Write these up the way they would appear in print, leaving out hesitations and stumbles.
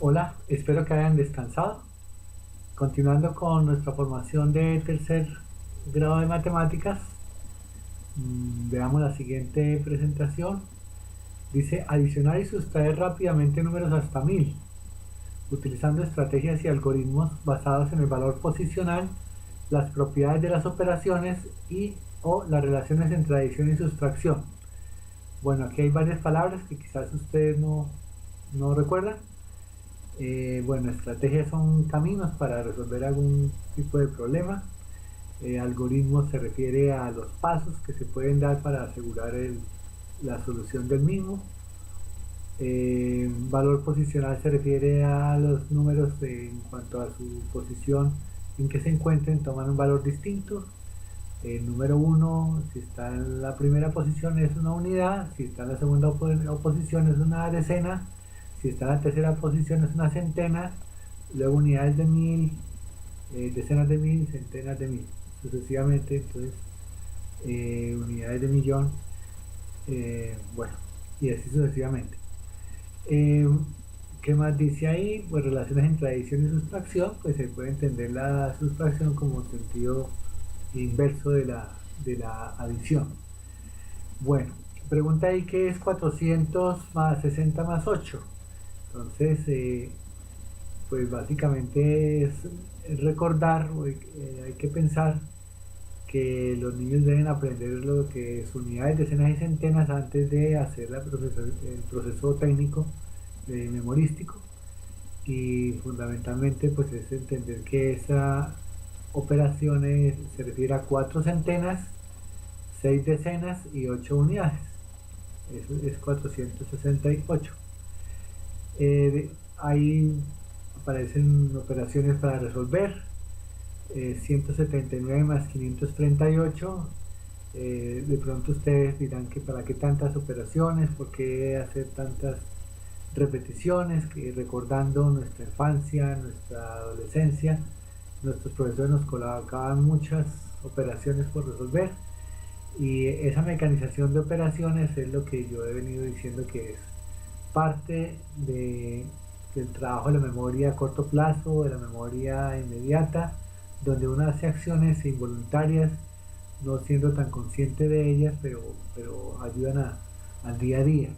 Hola, espero que hayan descansado. Continuando con nuestra formación de tercer grado de matemáticas, veamos la siguiente presentación. Dice adicionar y sustraer rápidamente números hasta 1000, utilizando estrategias y algoritmos basados en el valor posicional, las propiedades de las operaciones y o las relaciones entre adición y sustracción. Bueno, aquí hay varias palabras que quizás ustedes no recuerdan. Bueno, estrategias son caminos para resolver algún tipo de problema. Algoritmos se refiere a los pasos que se pueden dar para asegurar la solución del mismo. Valor posicional se refiere a los números en cuanto a su posición en que se encuentren, toman un valor distinto. El número 1, si está en la primera posición, es una unidad; si está en la segunda posición, es una decena; si está en la tercera posición, es una centena; luego unidades de 1000, decenas de 1000, centenas de 1000, sucesivamente. Entonces, unidades de millón, bueno, y así sucesivamente. Eh, ¿Qué más dice ahí? Pues relaciones entre adición y sustracción. Pues se puede entender la sustracción como sentido inverso de la adición. Bueno, pregunta ahí qué es 400 más 60 más 8. Entonces, pues básicamente es recordar, hay que pensar que los niños deben aprender lo que es unidades, decenas y centenas antes de hacer el proceso técnico memorístico. Y fundamentalmente pues es entender que esa operación se refiere a 4 centenas, 6 decenas y 8 unidades. Eso es 468. Ahí aparecen operaciones para resolver. 179 más 538. De pronto ustedes dirán que para qué tantas operaciones, por qué hacer tantas repeticiones, que recordando nuestra infancia, nuestra adolescencia, nuestros profesores nos colocaban muchas operaciones por resolver, y esa mecanización de operaciones es lo que yo he venido diciendo que es parte del trabajo de la memoria a corto plazo, de la memoria inmediata, donde uno hace acciones involuntarias, no siendo tan consciente de ellas, pero ayudan al día a día.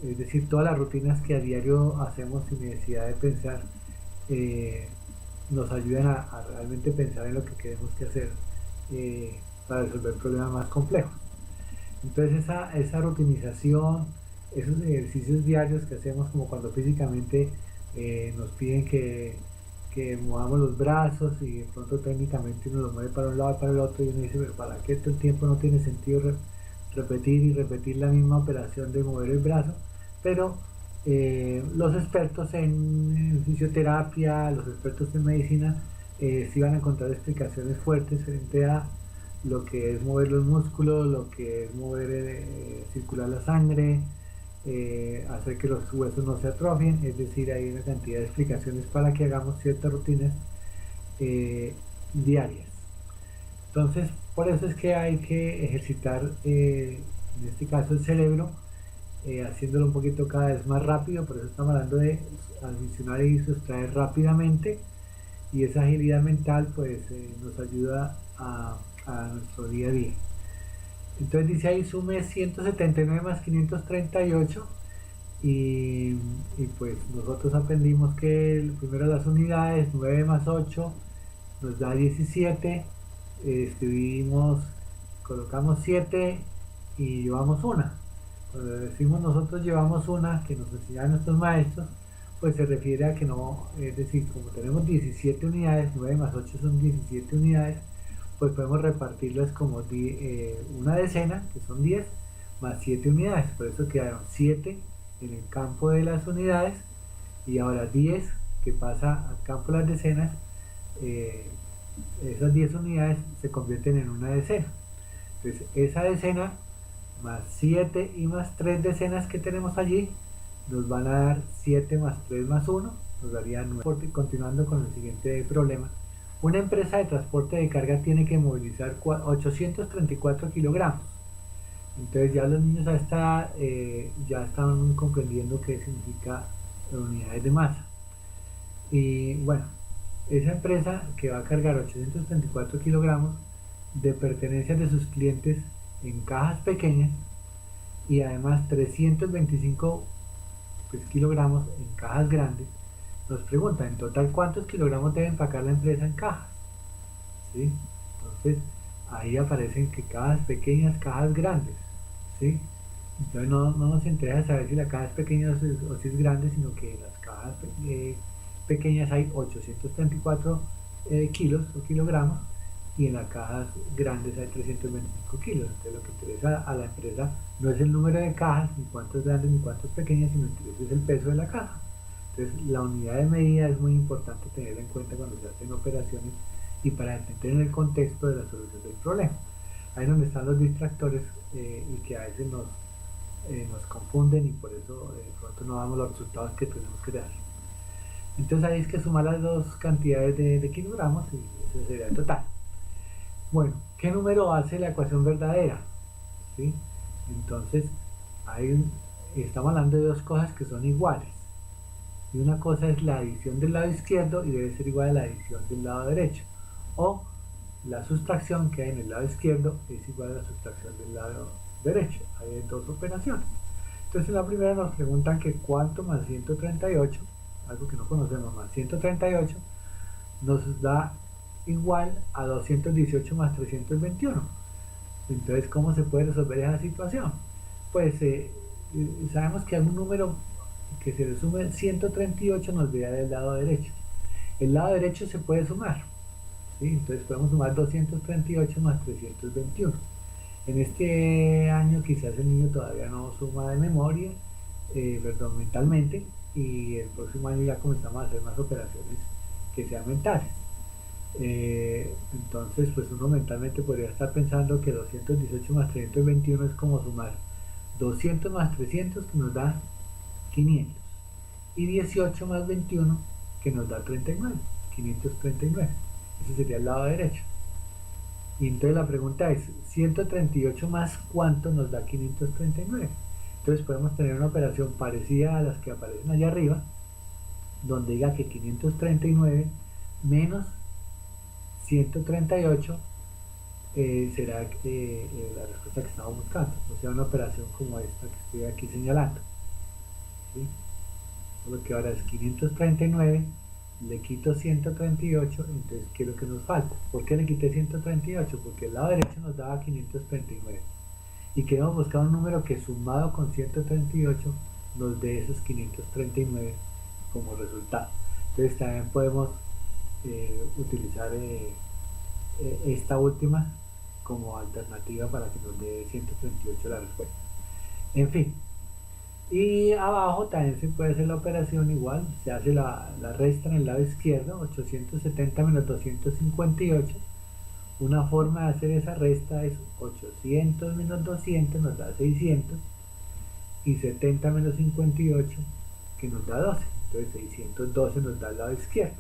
Es decir, todas las rutinas que a diario hacemos sin necesidad de pensar, eh, nos ayudan a realmente pensar en lo que queremos que hacer, eh, para resolver problemas más complejos. Entonces esa rutinización, esos ejercicios diarios que hacemos, como cuando físicamente nos piden que movamos los brazos, y de pronto técnicamente uno los mueve para un lado y para el otro, y uno dice, pero ¿para qué todo el tiempo? No tiene sentido repetir y repetir la misma operación de mover el brazo. Pero los expertos en fisioterapia, los expertos en medicina, sí van a encontrar explicaciones fuertes frente a lo que es mover los músculos, lo que es mover, circular la sangre, hacer que los huesos no se atrofien. Es decir, hay una cantidad de explicaciones para que hagamos ciertas rutinas diarias. Entonces, por eso es que hay que ejercitar, en este caso, el cerebro, haciéndolo un poquito cada vez más rápido. Por eso estamos hablando de adicionar y sustraer rápidamente, y esa agilidad mental pues nos ayuda a nuestro día a día. Entonces dice ahí sume 179 más 538, y, y pues nosotros aprendimos que primero las unidades, 9 más 8 nos da 17. Escribimos, colocamos 7 y llevamos una. Cuando decimos nosotros llevamos una, que nos enseñaron nuestros maestros, pues se refiere a que no, es decir, como tenemos 17 unidades, 9 más 8 son 17 unidades, pues podemos repartirlas como una decena, que son 10, más 7 unidades. Por eso quedaron 7 en el campo de las unidades, y ahora 10 que pasa al campo de las decenas. Esas 10 unidades se convierten en una decena. Entonces esa decena más 7 y más 3 decenas que tenemos allí nos van a dar 7 más 3 más 1, nos daría 9. Continuando con el siguiente problema. Una empresa de transporte de carga tiene que movilizar 834 kilogramos. Entonces ya los niños ya están comprendiendo qué significa unidades de masa. Y bueno, esa empresa que va a cargar 834 kilogramos de pertenencias de sus clientes en cajas pequeñas y además 325 pues, kilogramos en cajas grandes, nos pregunta en total cuántos kilogramos debe empacar la empresa en cajas. ¿Sí? Entonces ahí aparecen que cajas pequeñas, cajas grandes. ¿Sí? Entonces no nos interesa saber si la caja es pequeña o si es grande, sino que en las cajas pequeñas hay 834 kilos o kilogramos y en las cajas grandes hay 325 kilos. Entonces lo que interesa a la empresa no es el número de cajas, ni cuántos grandes ni cuántos pequeñas, sino que es el peso de la caja. Entonces la unidad de medida es muy importante tenerla en cuenta cuando se hacen operaciones y para entender en el contexto de la solución del problema. Ahí es donde están los distractores y que a veces nos confunden y por eso de pronto no damos los resultados que tenemos que dar. Entonces ahí es que sumar las dos cantidades de kilogramos y eso sería el total. Bueno, ¿qué número hace la ecuación verdadera? ¿Sí? Entonces ahí estamos hablando de dos cosas que son iguales. Y una cosa es la adición del lado izquierdo y debe ser igual a la adición del lado derecho. O la sustracción que hay en el lado izquierdo es igual a la sustracción del lado derecho. Hay dos operaciones. Entonces en la primera nos preguntan que cuánto más 138, algo que no conocemos, más 138 nos da igual a 218 más 321. Entonces, ¿cómo se puede resolver esa situación? Pues sabemos que algún número que se le sume 138 nos vea del lado derecho. El lado derecho se puede sumar, ¿sí? Entonces podemos sumar 238 más 321. En este año quizás el niño todavía no suma de memoria, mentalmente, y el próximo año ya comenzamos a hacer más operaciones que sean mentales. Entonces pues uno mentalmente podría estar pensando que 218 más 321 es como sumar 200 más 300 que nos da 500 y 18 más 21 que nos da 39, 539. Ese sería el lado derecho. Y entonces la pregunta es 138 más cuánto nos da 539. Entonces podemos tener una operación parecida a las que aparecen allá arriba, donde diga que 539 menos 138 será la respuesta que estamos buscando, o sea, una operación como esta que estoy aquí señalando. ¿Sí? Lo que ahora es 539, le quito 138, entonces ¿qué es lo que nos falta? ¿Por qué le quité 138? Porque el lado derecho nos daba 539 y queremos buscar un número que sumado con 138 nos dé esos 539 como resultado. Entonces también podemos utilizar esta última como alternativa para que nos dé 138 la respuesta. En fin, y abajo también se puede hacer la operación igual, se hace la resta en el lado izquierdo, 870 menos 258. Una forma de hacer esa resta es 800 menos 200 nos da 600 y 70 menos 58 que nos da 12, entonces 612 nos da el lado izquierdo.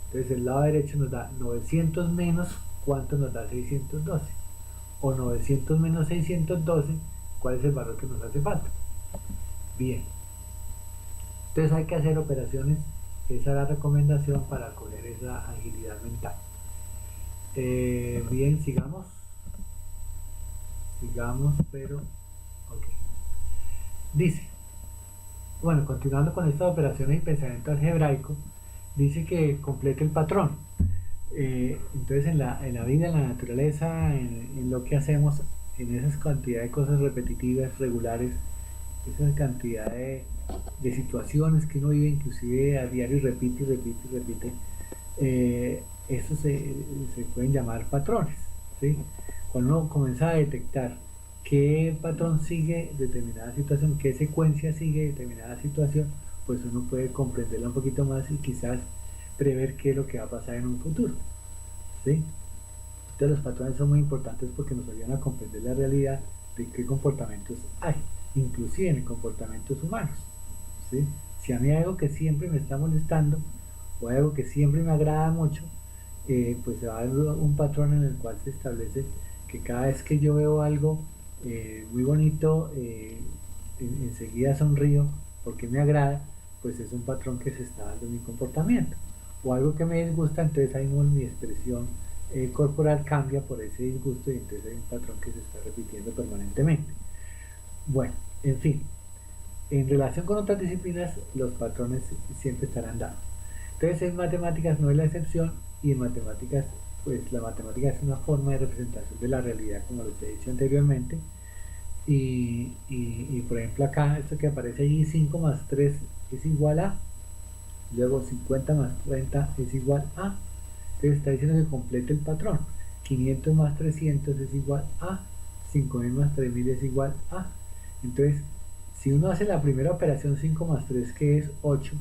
Entonces el lado derecho nos da 900 menos cuánto nos da 612, o 900 menos 612, cuál es el valor que nos hace falta. Bien, entonces hay que hacer operaciones, esa es la recomendación para coger esa agilidad mental. Bien, sigamos, pero ok. Dice, bueno, continuando con estas operaciones y pensamiento algebraico, dice que complete el patrón. Entonces en la vida, en la naturaleza, en lo que hacemos, en esas cantidades de cosas repetitivas, regulares, esa cantidad de situaciones que uno vive inclusive a diario y repite, eso se pueden llamar patrones, ¿sí? Cuando uno comienza a detectar qué patrón sigue determinada situación, qué secuencia sigue determinada situación, pues uno puede comprenderla un poquito más y quizás prever qué es lo que va a pasar en un futuro, ¿sí? Entonces los patrones son muy importantes porque nos ayudan a comprender la realidad de qué comportamientos hay, inclusive en comportamientos humanos, ¿sí? Si a mí hay algo que siempre me está molestando o hay algo que siempre me agrada mucho, pues se va a dar un patrón en el cual se establece que cada vez que yo veo algo muy bonito, enseguida sonrío porque me agrada, pues es un patrón que se está dando en mi comportamiento. O algo que me disgusta, entonces ahí mi expresión corporal cambia por ese disgusto y entonces hay un patrón que se está repitiendo permanentemente. Bueno, en fin, en relación con otras disciplinas, los patrones siempre estarán dados. Entonces en matemáticas no es la excepción, y en matemáticas, pues la matemática es una forma de representación de la realidad, como les he dicho anteriormente. Y por ejemplo acá, esto que aparece allí, 5 más 3 es igual a, luego 50 más 30 es igual a, entonces está diciendo que complete el patrón. 500 más 300 es igual a, 5000 más 3000 es igual a. Entonces, si uno hace la primera operación 5 más 3, que es 8,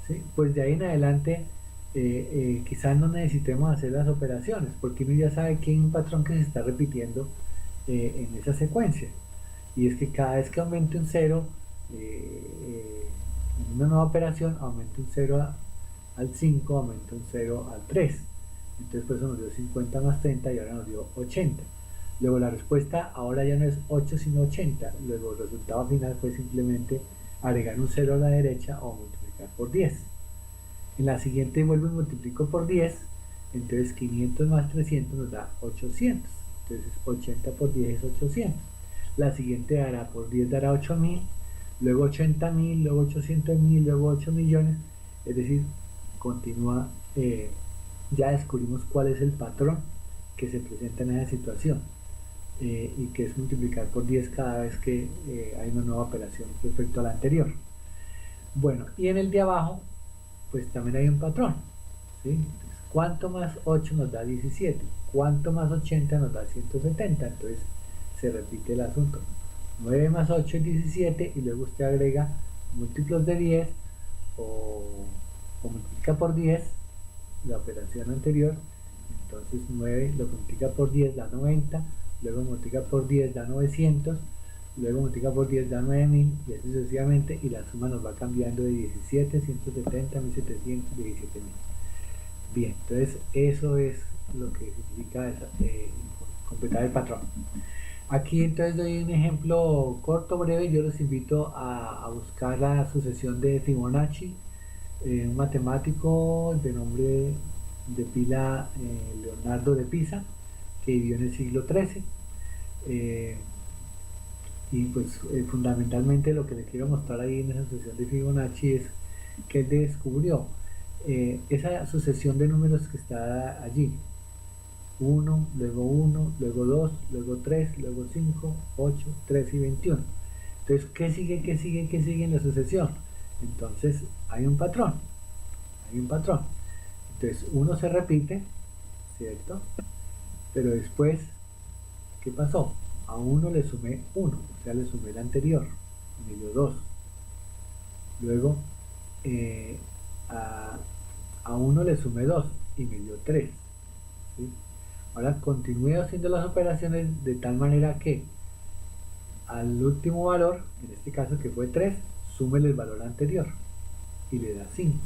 ¿sí? Pues de ahí en adelante quizás no necesitemos hacer las operaciones, porque uno ya sabe que hay un patrón que se está repitiendo en esa secuencia. Y es que cada vez que aumente un 0 en una nueva operación, aumenta un 0 al 5, aumenta un 0 al 3. Entonces por eso nos dio 50 más 30 y ahora nos dio 80. Luego la respuesta ahora ya no es 8 sino 80. Luego el resultado final fue simplemente agregar un 0 a la derecha o multiplicar por 10. En la siguiente vuelvo y multiplico por 10. Entonces 500 más 300 nos da 800. Entonces 80 por 10 es 800. La siguiente dará por 10 dará 8000, luego 80.000, luego 800.000, luego 8 millones. Es decir, continúa, ya descubrimos cuál es el patrón que se presenta en esa situación, y que es multiplicar por 10 cada vez que hay una nueva operación respecto a la anterior. Bueno, y en el de abajo pues también hay un patrón, ¿sí? Entonces, ¿cuánto más 8 nos da 17? ¿Cuánto más 80 nos da 170? Entonces se repite el asunto. 9 más 8 es 17 y luego usted agrega múltiplos de 10 o multiplica por 10 la operación anterior. Entonces 9 lo multiplica por 10 da 90, luego multiplica por 10 da 900, luego multiplica por 10 da 9000 y así sucesivamente, y la suma nos va cambiando de 17, 170, 1700, 17000. Bien, entonces eso es lo que significa completar el patrón. Aquí entonces doy un ejemplo corto, breve. Yo los invito a buscar la sucesión de Fibonacci, un matemático de nombre de pila Leonardo de Pisa, que vivió en el siglo XIII. Y pues fundamentalmente lo que les quiero mostrar ahí en esa sucesión de Fibonacci es que él descubrió esa sucesión de números que está allí: 1, luego 2, luego 3, luego 5, 8, 13 y 21. Entonces, ¿qué sigue, qué sigue, qué sigue en la sucesión? Entonces, hay un patrón. Entonces, 1 se repite, ¿cierto? Pero después, ¿qué pasó? A 1 le sumé 1, o sea, le sumé el anterior, y me dio 2. Luego, a 1 le sumé 2 y me dio 3, ¿sí? Ahora continúe haciendo las operaciones de tal manera que al último valor, en este caso que fue 3, súmele el valor anterior y le da 5,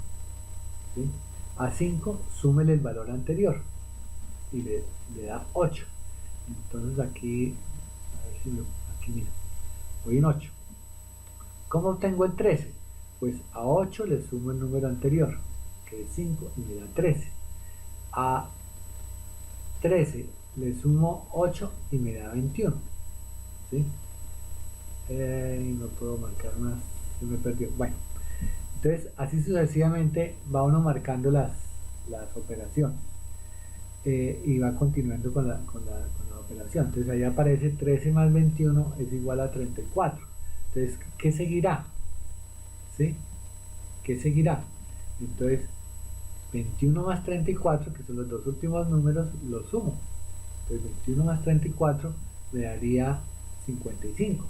¿sí? A 5 súmele el valor anterior y le da 8. Entonces aquí, a ver si aquí mira, voy en 8. ¿Cómo obtengo el 13? Pues a 8 le sumo el número anterior, que es 5, y me da 13. A 13 le sumo 8 y me da 21, ¿sí? No puedo marcar más, se me perdió. Bueno, entonces así sucesivamente va uno marcando las operaciones, y va continuando con la operación. Entonces ahí aparece 13 más 21 es igual a 34. Entonces, ¿qué seguirá? ¿Sí? ¿Qué seguirá? Entonces 21 más 34, que son los dos últimos números, los sumo. Entonces 21 más 34 me daría 55.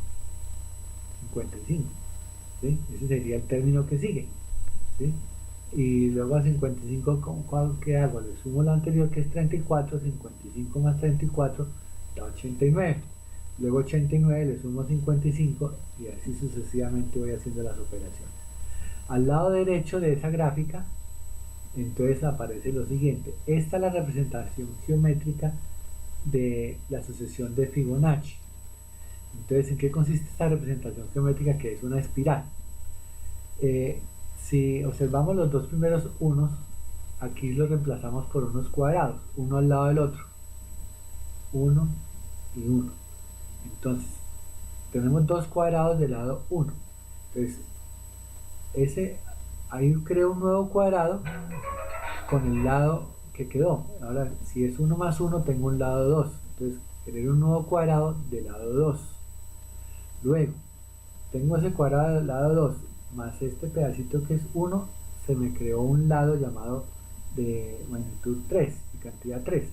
¿Sí? Ese sería el término que sigue, ¿sí? Y luego a 55, ¿qué hago? Le sumo lo anterior, que es 34. 55 más 34 da 89. Luego 89 le sumo 55 y así sucesivamente voy haciendo las operaciones. Al lado derecho de esa gráfica entonces aparece lo siguiente: esta es la representación geométrica de la sucesión de Fibonacci. Entonces, ¿en qué consiste esta representación geométrica, que es una espiral? Si observamos los dos primeros unos, aquí los reemplazamos por unos cuadrados, uno al lado del otro, 1 y 1. Entonces, tenemos dos cuadrados del lado 1. Entonces, ahí creo un nuevo cuadrado con el lado que quedó. Ahora, si es 1 más 1, tengo un lado 2. Entonces, genero un nuevo cuadrado del lado 2. Luego, tengo ese cuadrado del lado 2 más este pedacito que es 1, se me creó un lado llamado de magnitud 3, de cantidad 3.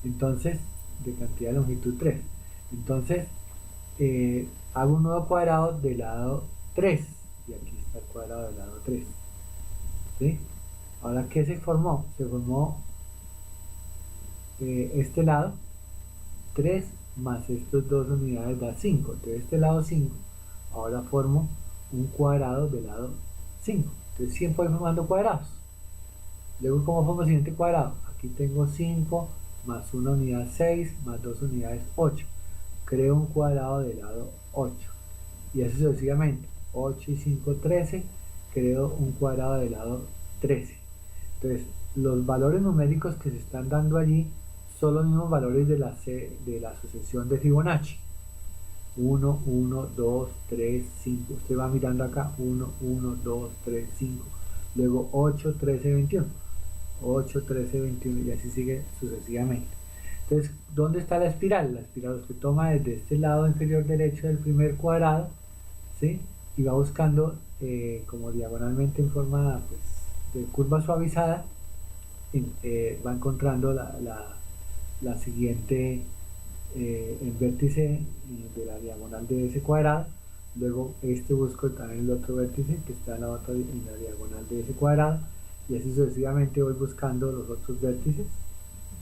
Entonces, de cantidad de longitud 3. Entonces, hago un nuevo cuadrado del lado 3. Y aquí está el cuadrado del lado 3. ¿Sí? Ahora, ¿qué se formó? Se formó este lado 3 más estas dos unidades da 5. Entonces este lado 5, ahora formo un cuadrado del lado 5. Entonces siempre voy formando cuadrados. Luego, ¿cómo formo el siguiente cuadrado? Aquí tengo 5 más una unidad 6 más 2 unidades 8. Creo un cuadrado del lado 8. Y así sucesivamente. 8 y 5, 13. Creo un cuadrado del lado 13. Entonces, los valores numéricos que se están dando allí son los mismos valores de la sucesión de Fibonacci. 1, 1, 2, 3, 5. Usted va mirando acá. 1, 1, 2, 3, 5. Luego 8, 13, 21. 8, 13, 21 y así sigue sucesivamente. Entonces, ¿dónde está la espiral? La espiral usted toma desde este lado inferior derecho del primer cuadrado, ¿sí? Y va buscando como diagonalmente en forma pues, de curva suavizada, va encontrando la siguiente, el vértice de la diagonal de ese cuadrado. Luego busco también el otro vértice que está en la diagonal de ese cuadrado, y así sucesivamente voy buscando los otros vértices,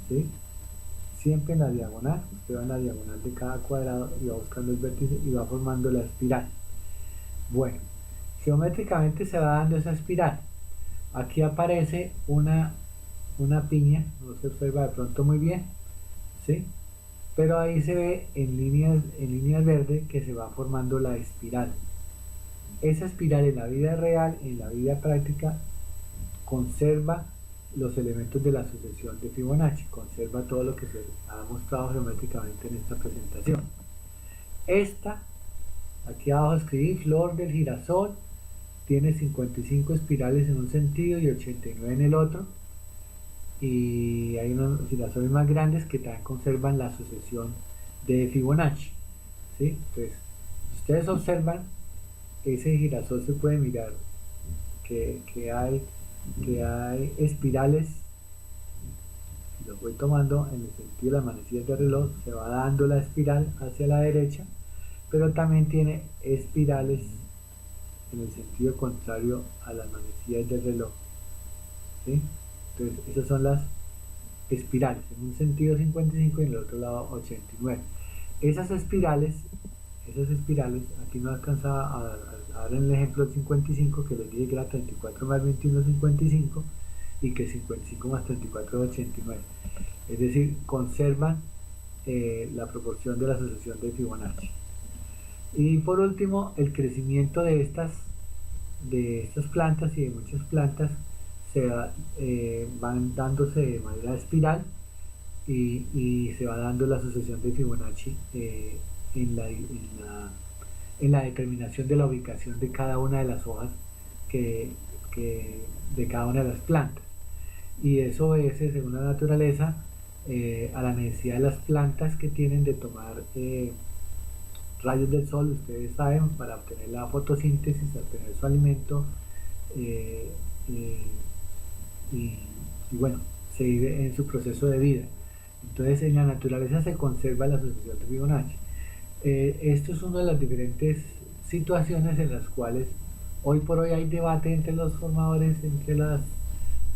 ¿sí? Siempre en la diagonal. Usted va en la diagonal de cada cuadrado y va buscando el vértice y va formando la espiral. Bueno, geométricamente se va dando esa espiral. Aquí aparece una piña, no se observa de pronto muy bien, ¿sí? Pero ahí se ve en líneas verdes que se va formando la espiral. Esa espiral en la vida real, en la vida práctica, conserva los elementos de la sucesión de Fibonacci, conserva todo lo que se ha mostrado geométricamente en esta presentación. Aquí abajo escribí flor del girasol, tiene 55 espirales en un sentido y 89 en el otro, y hay unos girasoles más grandes que también conservan la sucesión de Fibonacci, ¿sí? Entonces, si ustedes observan, ese girasol se puede mirar que hay espirales. Si los voy tomando en el sentido de las manecillas de reloj, se va dando la espiral hacia la derecha, pero también tiene espirales en el sentido contrario a las manecillas del reloj, ¿sí? Entonces esas son las espirales, en un sentido 55 y en el otro lado 89. Esas espirales, aquí no alcanzaba a dar en el ejemplo el 55, que les dije que era 34 más 21 es 55, y que 55 más 34 es 89. Es decir, conservan la proporción de la sucesión de Fibonacci. Y por último, el crecimiento de estas plantas y de muchas plantas van dándose de manera espiral, y se va dando la sucesión de Fibonacci en la determinación de la ubicación de cada una de las hojas de cada una de las plantas. Y eso obedece, según la naturaleza, a la necesidad de las plantas que tienen de tomar rayos del sol, ustedes saben, para obtener la fotosíntesis, obtener su alimento, y bueno, se vive en su proceso de vida. Entonces, en la naturaleza se conserva la sucesión de Fibonacci. Esto es una de las diferentes situaciones en las cuales hoy por hoy hay debate entre los formadores, entre los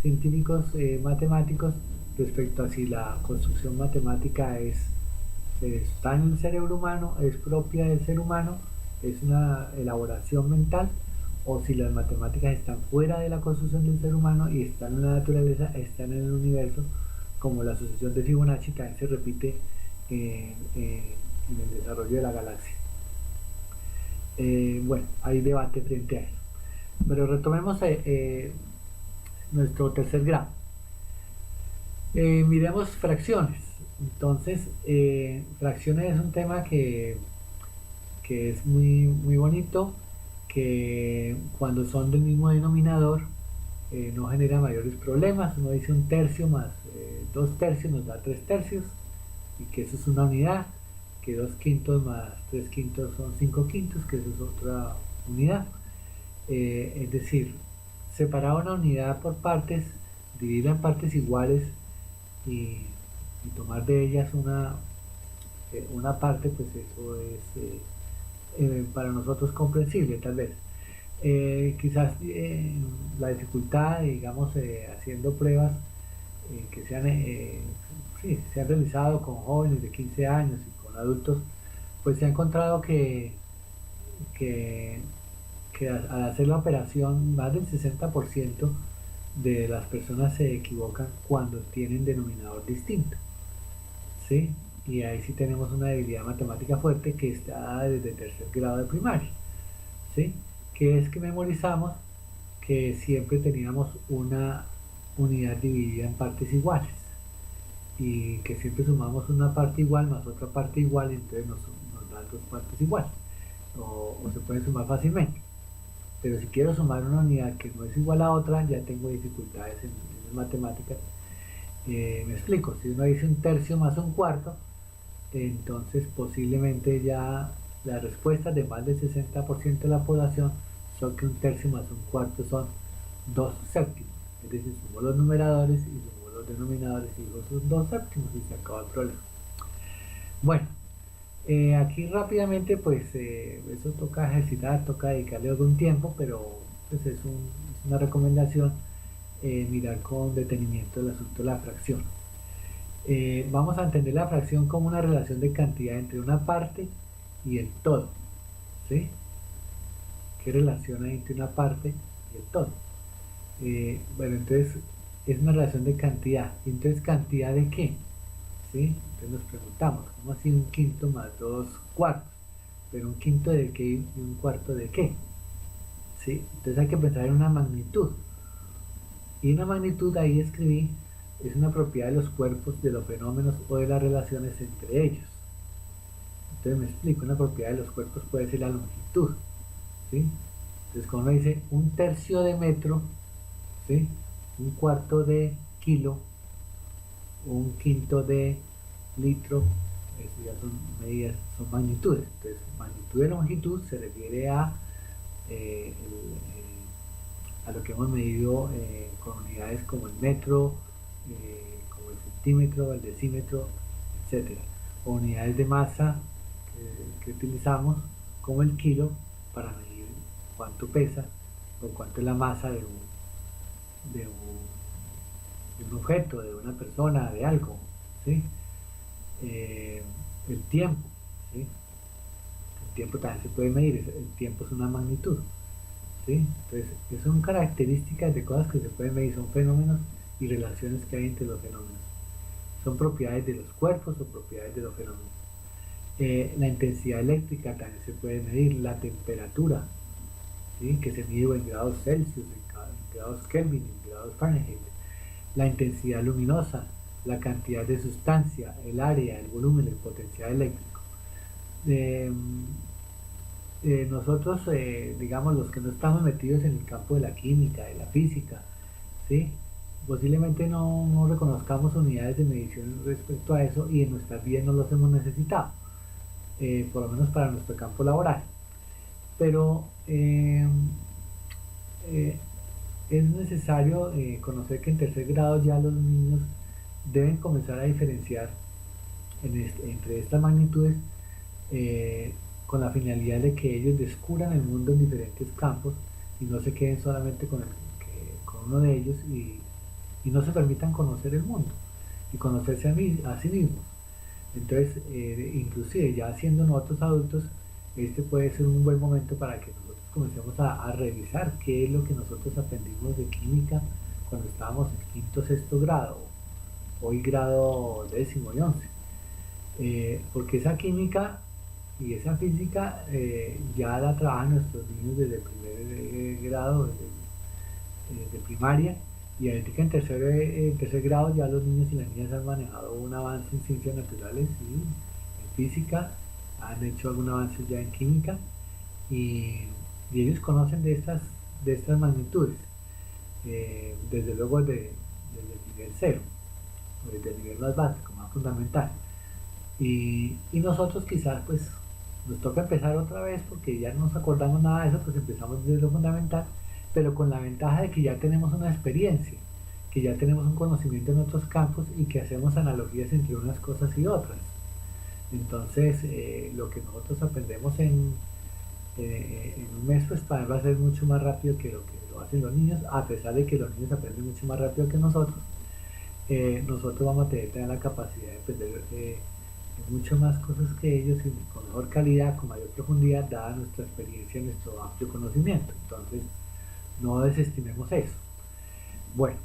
científicos matemáticos, respecto a si la construcción matemática está en el cerebro humano, es propia del ser humano, es una elaboración mental, o si las matemáticas están fuera de la construcción del ser humano y están en la naturaleza, están en el universo, como la sucesión de Fibonacci también se repite en el desarrollo de la galaxia. Bueno, hay debate frente a eso. Pero retomemos nuestro tercer grado. Miremos fracciones. Entonces, fracciones es un tema que es muy bonito, que cuando son del mismo denominador no genera mayores problemas. Uno dice un tercio más 2 tercios nos da 3 tercios, y que eso es una unidad, que 2 quintos más 3 quintos son 5 quintos, que eso es otra unidad. Es decir, separar una unidad por partes, dividirla en partes iguales y, y tomar de ellas una parte, pues eso es para nosotros comprensible tal vez. Quizás la dificultad, digamos, haciendo pruebas que sí, se han realizado con jóvenes de 15 años y con adultos, pues se ha encontrado que, que al hacer la operación más del 60% de las personas se equivocan cuando tienen denominador distinto, ¿sí? Y ahí sí tenemos una debilidad matemática fuerte que está desde tercer grado de primaria, ¿sí? Que es que memorizamos que siempre teníamos una unidad dividida en partes iguales y que siempre sumamos una parte igual más otra parte igual, y entonces nos dan dos partes iguales, o se pueden sumar fácilmente. Pero si quiero sumar una unidad que no es igual a otra, ya tengo dificultades en las matemáticas. Me explico, si uno dice un tercio más un cuarto, entonces posiblemente ya las respuestas de más del 60% de la población son que un tercio más un cuarto son 2 séptimos. Es decir, sumo los numeradores y sumo los denominadores y digo son 2 séptimos y se acaba el problema. Bueno, aquí rápidamente pues eso toca ejercitar, toca dedicarle algún tiempo, pero pues es una recomendación mirar con detenimiento el asunto de la fracción. Vamos a entender la fracción como una relación de cantidad entre una parte y el todo, ¿sí? ¿Qué relación hay entre una parte y el todo? Bueno, entonces es una relación de cantidad. Entonces, ¿cantidad de qué? ¿Sí? Entonces nos preguntamos, ¿cómo así un quinto más 2 cuartos? Pero un quinto de qué y un cuarto de qué, ¿sí? Entonces hay que pensar en una magnitud. Y una magnitud, ahí escribí, es una propiedad de los cuerpos, de los fenómenos o de las relaciones entre ellos. Entonces me explico, una propiedad de los cuerpos puede ser la longitud, ¿sí? Entonces cuando uno dice un tercio de metro, ¿sí? Un cuarto de kilo, un quinto de litro, eso ya son medidas, son magnitudes. Entonces magnitud de longitud se refiere a lo que hemos medido con unidades como el metro, como el centímetro, el decímetro, etcétera, o unidades de masa que utilizamos como el kilo para medir cuánto pesa o cuánto es la masa de de un objeto, de una persona, de algo, ¿sí? El tiempo, ¿sí? El tiempo también se puede medir, el tiempo es una magnitud, ¿sí? Entonces, son características de cosas que se pueden medir, son fenómenos y relaciones que hay entre los fenómenos. Son propiedades de los cuerpos o propiedades de los fenómenos. La intensidad eléctrica también se puede medir, la temperatura, ¿sí? Que se mide en grados Celsius, en grados Kelvin, en grados Fahrenheit. La intensidad luminosa, la cantidad de sustancia, el área, el volumen, el potencial eléctrico. Nosotros, digamos, los que no estamos metidos en el campo de la química, de la física, ¿sí? Posiblemente no reconozcamos unidades de medición respecto a eso y en nuestras vidas no los hemos necesitado, por lo menos para nuestro campo laboral. Pero es necesario conocer que en tercer grado ya los niños deben comenzar a diferenciar entre estas magnitudes con la finalidad de que ellos descubran el mundo en diferentes campos y no se queden solamente con uno de ellos y no se permitan conocer el mundo y conocerse a sí mismos. Entonces, inclusive ya siendo nosotros adultos, este puede ser un buen momento para que nosotros comencemos a revisar qué es lo que nosotros aprendimos de química cuando estábamos en quinto, sexto grado, hoy grado 10º y 11. Porque esa química Y esa física ya la trabajan nuestros niños desde primer grado, de primaria, y ahorita en tercer grado ya los niños y las niñas han manejado un avance en ciencias naturales y en física, han hecho algún avance ya en química, y, y ellos conocen de estas magnitudes, desde luego desde el nivel cero, desde el nivel más básico, más fundamental. Y nosotros quizás pues nos toca empezar otra vez porque ya no nos acordamos nada de eso, pues empezamos desde lo fundamental, pero con la ventaja de que ya tenemos una experiencia, que ya tenemos un conocimiento en otros campos y que hacemos analogías entre unas cosas y otras. Entonces, lo que nosotros aprendemos en un mes, pues va a ser mucho más rápido que lo hacen los niños, a pesar de que los niños aprenden mucho más rápido que nosotros. Nosotros vamos a tener la capacidad de aprender mucho más cosas que ellos y con mejor calidad, con mayor profundidad, dada nuestra experiencia, nuestro amplio conocimiento. Entonces, no desestimemos eso. Bueno,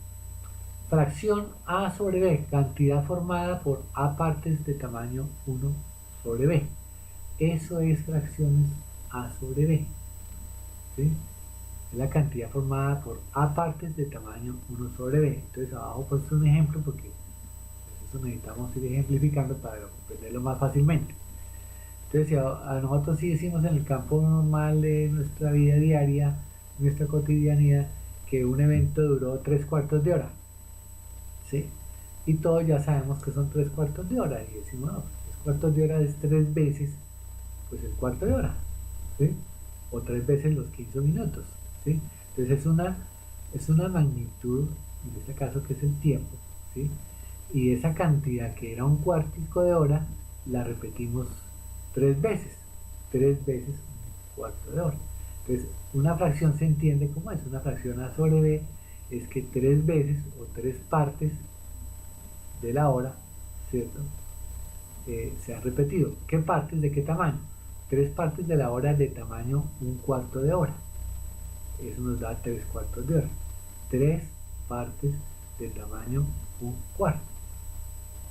fracción A sobre B, cantidad formada por A partes de tamaño 1 sobre B. Eso es fracciones A sobre B. ¿Sí? Es la cantidad formada por A partes de tamaño 1 sobre B. Entonces abajo pues un ejemplo porque eso necesitamos ir ejemplificando para comprenderlo más fácilmente. Entonces si a nosotros sí decimos en el campo normal de nuestra vida diaria, nuestra cotidianidad, que un evento duró 3/4 de hora, ¿sí? Y todos ya sabemos que son 3/4 de hora, y decimos, no, 3/4 de hora es 3 veces, pues el cuarto de hora, ¿sí? O 3 veces los 15 minutos, ¿sí? Entonces es una magnitud, en este caso que es el tiempo, ¿sí? Y esa cantidad que era un cuartico de hora, la repetimos 3 veces, 3 veces un cuarto de hora. Entonces, una fracción se entiende como es, una fracción A sobre B, es que 3 veces o 3 partes de la hora, ¿cierto? Se han repetido. ¿Qué partes de qué tamaño? 3 partes de la hora de tamaño un cuarto de hora. Eso nos da 3/4 de hora. 3 partes de tamaño un cuarto.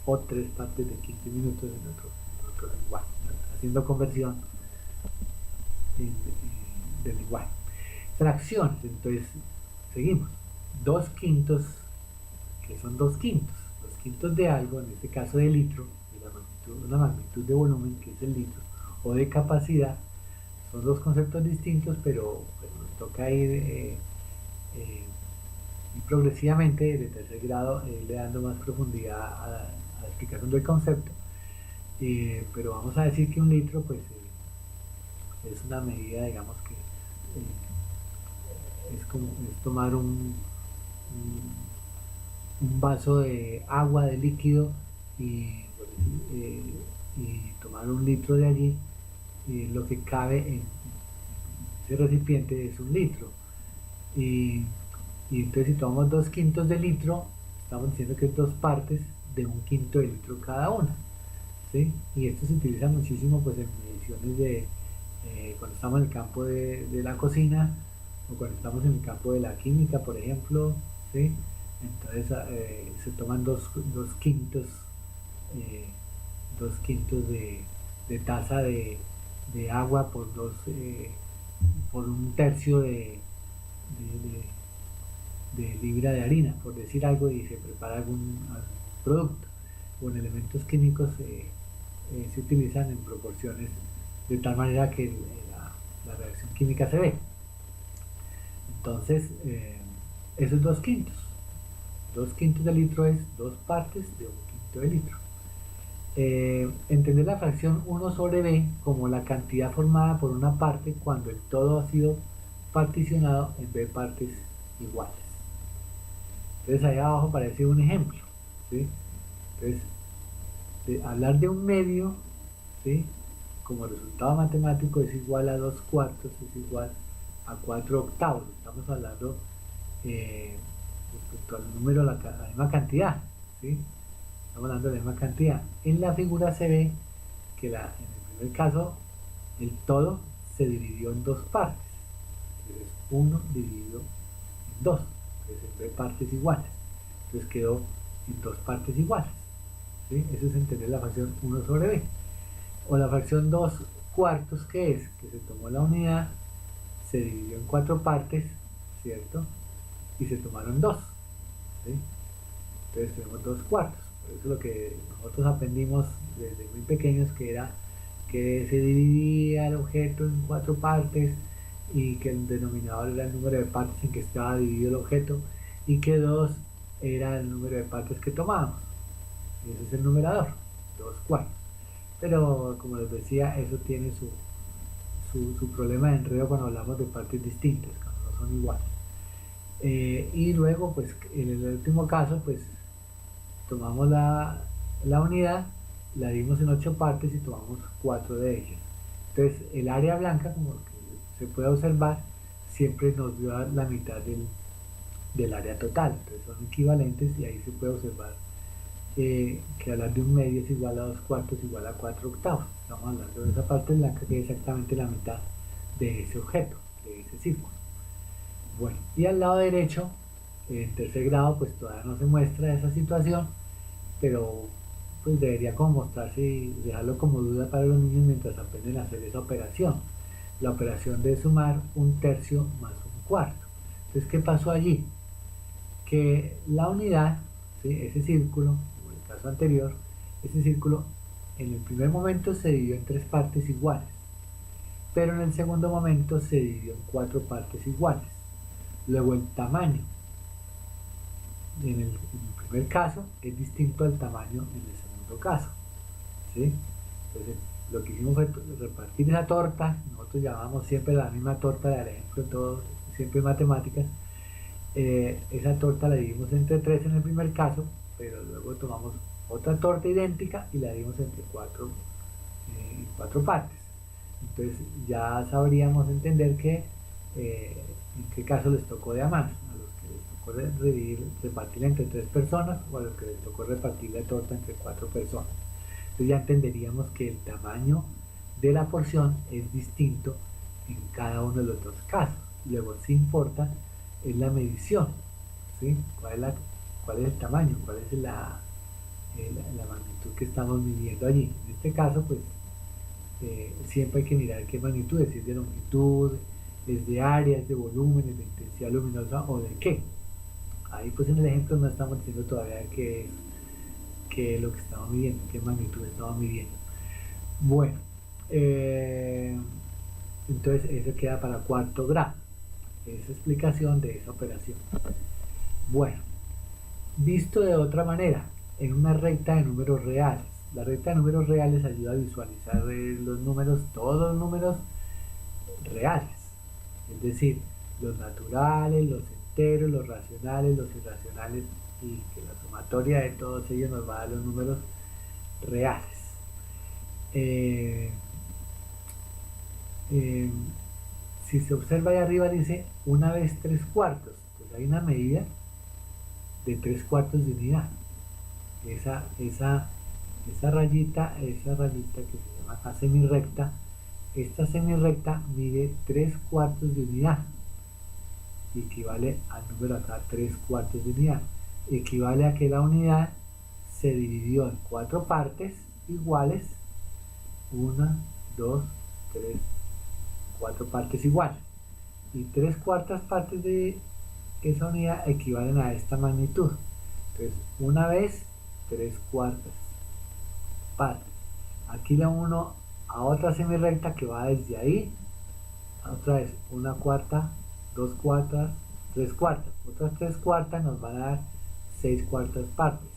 O 3 partes de 15 minutos en otro lenguaje. Haciendo conversión del lenguaje. Fracciones. Entonces, seguimos. 2/5, que son 2/5. 2/5 de algo, en este caso de litro, de una magnitud de volumen, que es el litro, o de capacidad. Son dos conceptos distintos, pero pues, nos toca ir progresivamente de tercer grado le dando más profundidad a la explicación del concepto. Pero vamos a decir que un litro pues es una medida, digamos que es tomar un vaso de agua, de líquido, y tomar un litro de allí, lo que cabe en ese recipiente es un litro. Y entonces si tomamos 2/5 de litro, estamos diciendo que es 2 partes de 1/5 de litro cada una, ¿sí? Y esto se utiliza muchísimo pues en mediciones de cuando estamos en el campo de la cocina, o cuando estamos en el campo de la química, por ejemplo, ¿sí? Entonces se toman 2/5 de taza de agua por por un tercio de libra de harina, por decir algo, y se prepara algún producto. O en elementos químicos se utilizan en proporciones de tal manera que la reacción química se ve. Entonces, eso es 2/5. 2/5 de litro es 2 partes de 1/5 de litro. Entender la fracción 1 sobre b como la cantidad formada por una parte cuando el todo ha sido particionado en b partes iguales. Entonces ahí abajo aparece un ejemplo, ¿sí? Entonces, hablar de un medio, ¿sí? Como resultado matemático es igual a 2/4, es igual a 4/8. Estamos hablando respecto al número, la misma cantidad, ¿sí? Estamos hablando de la misma cantidad. En la figura se ve que en el primer caso el todo se dividió en 2 partes. Entonces 1 dividido en 2. Entonces en 2 partes iguales. Entonces quedó en 2 partes iguales. ¿Sí? Eso es entender la fracción 1 sobre b. O la fracción 2 cuartos, ¿qué es? Que se tomó la unidad, se dividió en 4 partes, ¿cierto? Y se tomaron 2, ¿sí? Entonces tenemos 2 cuartos. Por eso lo que nosotros aprendimos desde muy pequeños, que era que se dividía el objeto en 4 partes y que el denominador era el número de partes en que estaba dividido el objeto y que 2 era el número de partes que tomábamos. Y ese es el numerador, 2 cuartos. Pero como les decía, eso tiene su problema de enredo cuando hablamos de partes distintas, cuando no son iguales. Y luego, pues en el último caso, pues tomamos la unidad, la dimos en 8 partes y tomamos 4 de ellas. Entonces el área blanca, como que se puede observar, siempre nos dio la mitad del área total. Entonces son equivalentes y ahí se puede observar que hablar de un medio es igual a 2 cuartos igual a 4 octavos. Estamos hablando de esa parte blanca que es exactamente la mitad de ese objeto, de ese círculo. Bueno, y al lado derecho, en tercer grado, pues todavía no se muestra esa situación, pero pues debería como mostrarse y dejarlo como duda para los niños mientras aprenden a hacer esa operación. La operación de sumar un tercio más un cuarto. Entonces, ¿qué pasó allí? Que la unidad, ¿sí? Ese círculo, como en el caso anterior, ese círculo en el primer momento se dividió en 3 partes iguales, pero en el segundo momento se dividió en 4 partes iguales. Luego el tamaño en el primer caso es distinto al tamaño en el segundo caso, ¿sí? Entonces lo que hicimos fue repartir esa torta. Nosotros llamamos siempre la misma torta del ejemplo en todo, siempre en matemáticas. Esa torta la dividimos entre 3 en el primer caso, pero luego tomamos otra torta idéntica y la dividimos entre 4 en 4 partes. Entonces ya sabríamos entender que en qué caso les tocó de a más, a los que les tocó repartirla entre 3 personas o a los que les tocó repartir la torta entre 4 personas. Entonces ya entenderíamos que el tamaño de la porción es distinto en cada uno de los 2 casos. Luego, sí importa es la medición, ¿sí? ¿Cuál es el tamaño? ¿Cuál es la magnitud que estamos midiendo allí? En este caso, pues siempre hay que mirar qué magnitud es, si es de longitud, es de área, es de volumen, es de intensidad luminosa o de qué. Ahí pues en el ejemplo no estamos diciendo todavía qué es lo que estamos midiendo, qué magnitud estamos midiendo. Bueno, entonces eso queda para cuarto grado, esa explicación de esa operación. Bueno, visto de otra manera, en una recta de números reales. La recta de números reales ayuda a visualizar los números, todos los números reales, es decir, los naturales, los enteros, los racionales, los irracionales, y que la sumatoria de todos ellos nos va a dar los números reales. Si se observa ahí arriba dice 1 vez 3 cuartos, pues hay una medida de 3 cuartos de unidad. Esa rayita que se llama acá semirrecta, esta semirrecta mide 3 cuartos de unidad, y equivale al número acá 3 cuartos de unidad. Equivale a que la unidad se dividió en 4 partes iguales, 1, 2, 3, 4 partes iguales, y 3 cuartas partes de esa unidad equivalen a esta magnitud. Entonces 1 vez 3 cuartas partes. Aquí le uno a otra semirrecta que va desde ahí, otra vez 1 cuarta, 2 cuartas, 3 cuartas, otras 3 cuartas nos van a dar 6 cuartas partes.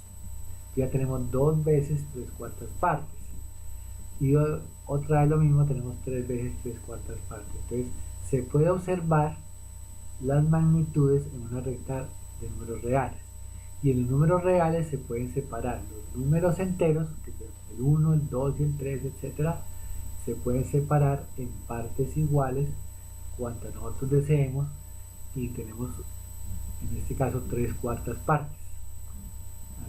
Ya tenemos 2 veces 3 cuartas partes, y otra vez lo mismo, tenemos 3 veces 3 cuartas partes. Entonces se puede observar las magnitudes en una recta de números reales, y en los números reales se pueden separar los números enteros, que son el 1, el 2 y el 3, etcétera. Se pueden separar en partes iguales cuantas nosotros deseemos, y tenemos en este caso 3 cuartas partes.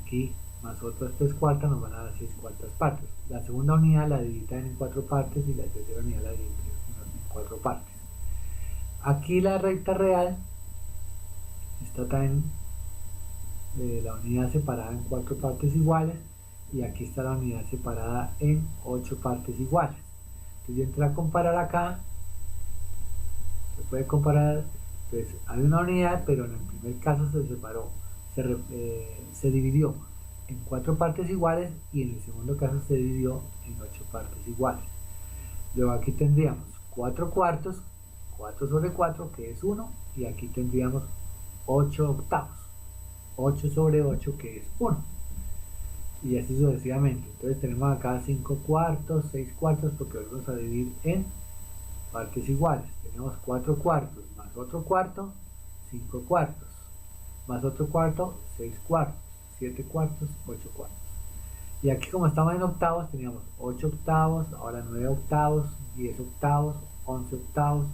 Aquí más otras 3 cuartas nos van a dar 6 cuartas partes. La segunda unidad la dividan en 4 partes y la tercera unidad la dividen en 4 partes. Aquí la recta real está también la unidad separada en 4 partes iguales, y aquí está la unidad separada en 8 partes iguales. Si yo entro a comparar acá, se puede comparar, pues hay una unidad, pero en el primer caso se separó, se dividió en 4 partes iguales y en el segundo caso se dividió en 8 partes iguales. Luego aquí tendríamos 4 cuartos, 4 sobre 4 que es 1, y aquí tendríamos 8 octavos, 8 sobre 8 que es 1, y así sucesivamente. Entonces tenemos acá 5 cuartos, 6 cuartos, porque vamos a dividir en partes iguales. Tenemos 4 cuartos más otro cuarto, 5 cuartos, más otro cuarto, 6 cuartos, 7 cuartos, 8 cuartos. Y aquí, como estamos en octavos, teníamos 8 octavos, ahora 9 octavos, 10 octavos, 11 octavos,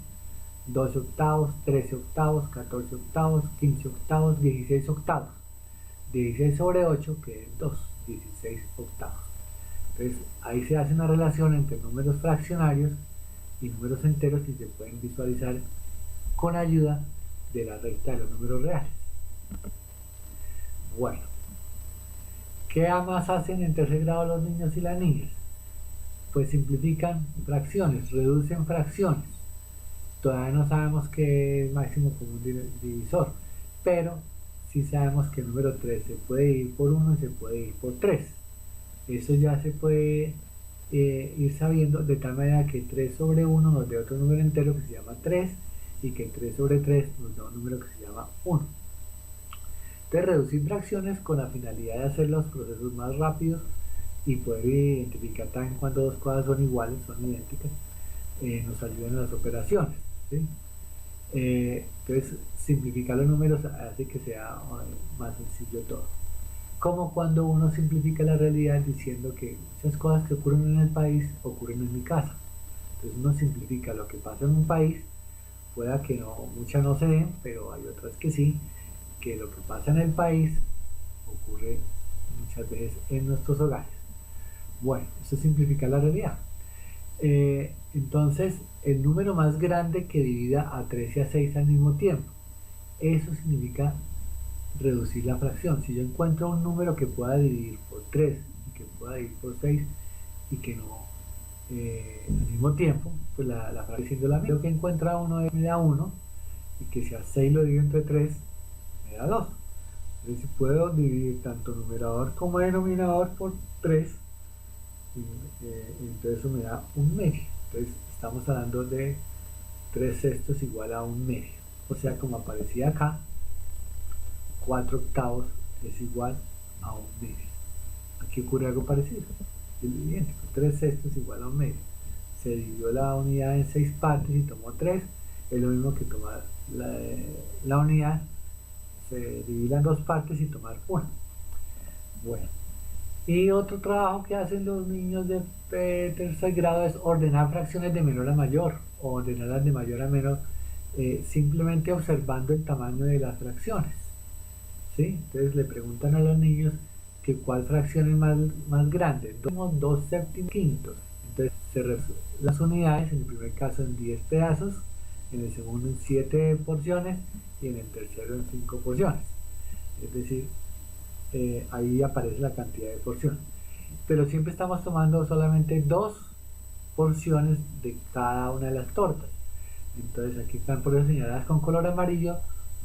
12 octavos, 13 octavos, 14 octavos, 15 octavos, 16 octavos. 16 sobre 8 que es 2, 16 octavos. Entonces ahí se hace una relación entre números fraccionarios y números enteros y se pueden visualizar con ayuda de la recta de los números reales. Bueno, ¿qué más hacen en tercer grado los niños y las niñas? Pues simplifican fracciones, reducen fracciones. Todavía no sabemos qué es máximo común divisor, pero sí sabemos que el número 3 se puede dividir por 1 y se puede dividir por 3. Eso ya se puede ir sabiendo, de tal manera que 3 sobre 1 nos dé otro número entero que se llama 3, y que 3 sobre 3 nos da un número que se llama 1. Entonces, reducir fracciones con la finalidad de hacer los procesos más rápidos y poder identificar también cuando dos cosas son iguales, son idénticas, nos ayudan en las operaciones, ¿sí? Entonces, simplificar los números hace que sea más sencillo todo. Como cuando uno simplifica la realidad diciendo que muchas cosas que ocurren en el país ocurren en mi casa. Entonces uno simplifica lo que pasa en un país, pueda que muchas no se den, pero hay otras que sí, que lo que pasa en el país ocurre muchas veces en nuestros hogares. Bueno, eso simplifica la realidad. Entonces, el número más grande que divida a 3 y a 6 al mismo tiempo. Eso significa reducir la fracción. Si yo encuentro un número que pueda dividir por 3 y que pueda dividir por 6 y que no al mismo tiempo, pues la fracción siendo la misma. Lo que encuentra uno me da 1, y que si a 6 lo divido entre 3 me da 2. Entonces, si puedo dividir tanto numerador como denominador por 3, entonces eso me da 1/2. Entonces estamos hablando de 3 sextos igual a 1/2. O sea, como aparecía acá, 4 octavos es igual a 1/2. Aquí ocurre algo parecido, es idéntico. 3 sextos igual a 1/2. Se dividió la unidad en 6 partes y tomó 3. Es lo mismo que tomar la unidad, se divide en 2 partes y tomar 1. Bueno. Y otro trabajo que hacen los niños de tercer grado es ordenar fracciones de menor a mayor, o ordenarlas de mayor a menor, simplemente observando el tamaño de las fracciones, ¿sí? Entonces le preguntan a los niños que cuál fracción es más grande. 2 séptimos quintos. Entonces las unidades, en el primer caso en 10 pedazos, en el segundo en 7 porciones y en el tercero en 5 porciones. Es decir, ahí aparece la cantidad de porciones, pero siempre estamos tomando solamente 2 porciones de cada una de las tortas. Entonces aquí están por eso señaladas con color amarillo: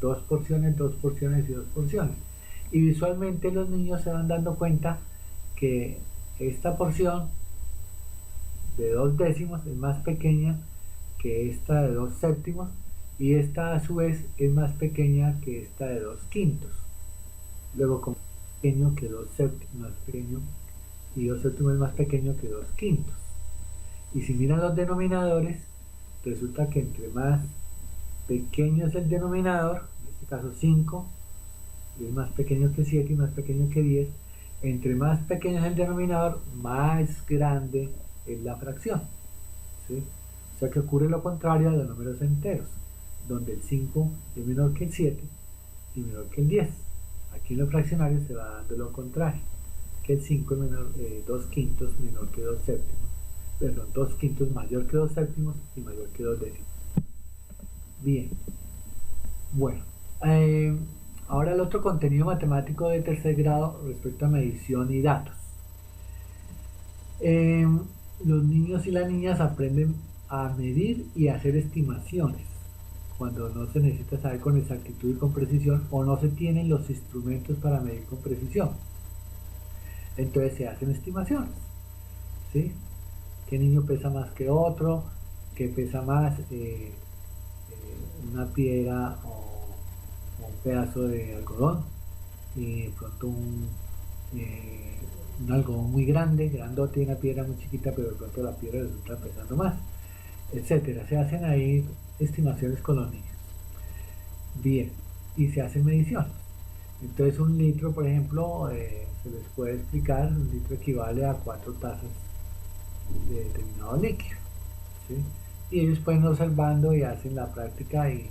2 porciones, 2 porciones y 2 porciones. Y visualmente los niños se van dando cuenta que esta porción de 2 décimos es más pequeña que esta de 2 séptimos, y esta a su vez es más pequeña que esta de 2 quintos. Luego, como pequeño que 2 séptimos, más pequeño, y 2 séptimos es más pequeño que 2 quintos. Y si miran los denominadores, resulta que entre más pequeño es el denominador, en este caso 5, y es más pequeño que 7 y más pequeño que 10, entre más pequeño es el denominador, más grande es la fracción, ¿sí? O sea que ocurre lo contrario a los números enteros, donde el 5 es menor que el 7 y menor que el 10. Aquí en los fraccionarios se va dando lo contrario, que el 5 es menor, 2 quintos menor que 2 séptimos, perdón, 2 quintos mayor que 2 séptimos y mayor que 2 décimos. Bien, bueno, ahora el otro contenido matemático de tercer grado respecto a medición y datos. los niños y las niñas aprenden a medir y a hacer estimaciones cuando no se necesita saber con exactitud y con precisión o no se tienen los instrumentos para medir con precisión. Entonces se hacen estimaciones, ¿sí? ¿Qué niño pesa más que otro? ¿Qué pesa más? Una piedra o un pedazo de algodón y de pronto un algodón muy grande, grandote y una piedra muy chiquita, pero de pronto la piedra resulta pesando más, etcétera. Se hacen ahí estimaciones con los niños. Bien, y se hacen mediciones. Entonces un litro, por ejemplo, se les puede explicar, un litro equivale a 4 tazas de determinado líquido, ¿sí? Y ellos pueden observando y hacen la práctica y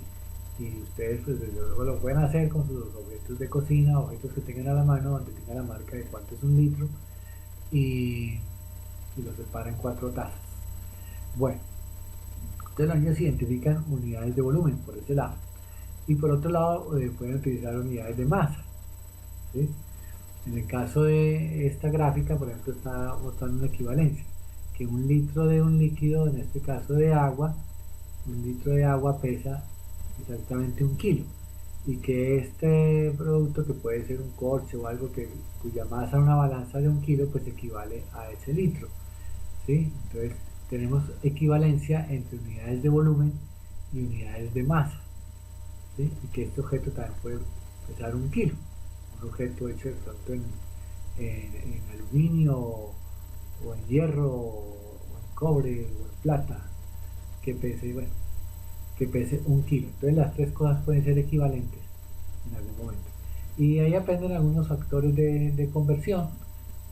ustedes pues desde luego lo pueden hacer con sus objetos de cocina, objetos que tengan a la mano, donde tengan la marca de cuánto es un litro y, y lo separan 4 tazas. Bueno, entonces los niños identifican unidades de volumen por ese lado. Y por otro lado pueden utilizar unidades de masa, ¿sí? En el caso de esta gráfica, por ejemplo, está mostrando una equivalencia, que un litro de un líquido, en este caso de agua, un litro de agua pesa exactamente 1 kilo, y que este producto, que puede ser un corche o algo cuya masa en una balanza de 1 kilo, pues equivale a ese litro, ¿sí? Entonces tenemos equivalencia entre unidades de volumen y unidades de masa, ¿sí? Y que este objeto también puede pesar 1 kilo, un objeto hecho de pronto en aluminio o en hierro o en cobre o en plata, que pese, bueno, que pese 1 kilo. Entonces las tres cosas pueden ser equivalentes en algún momento. Y ahí aprenden algunos factores de conversión,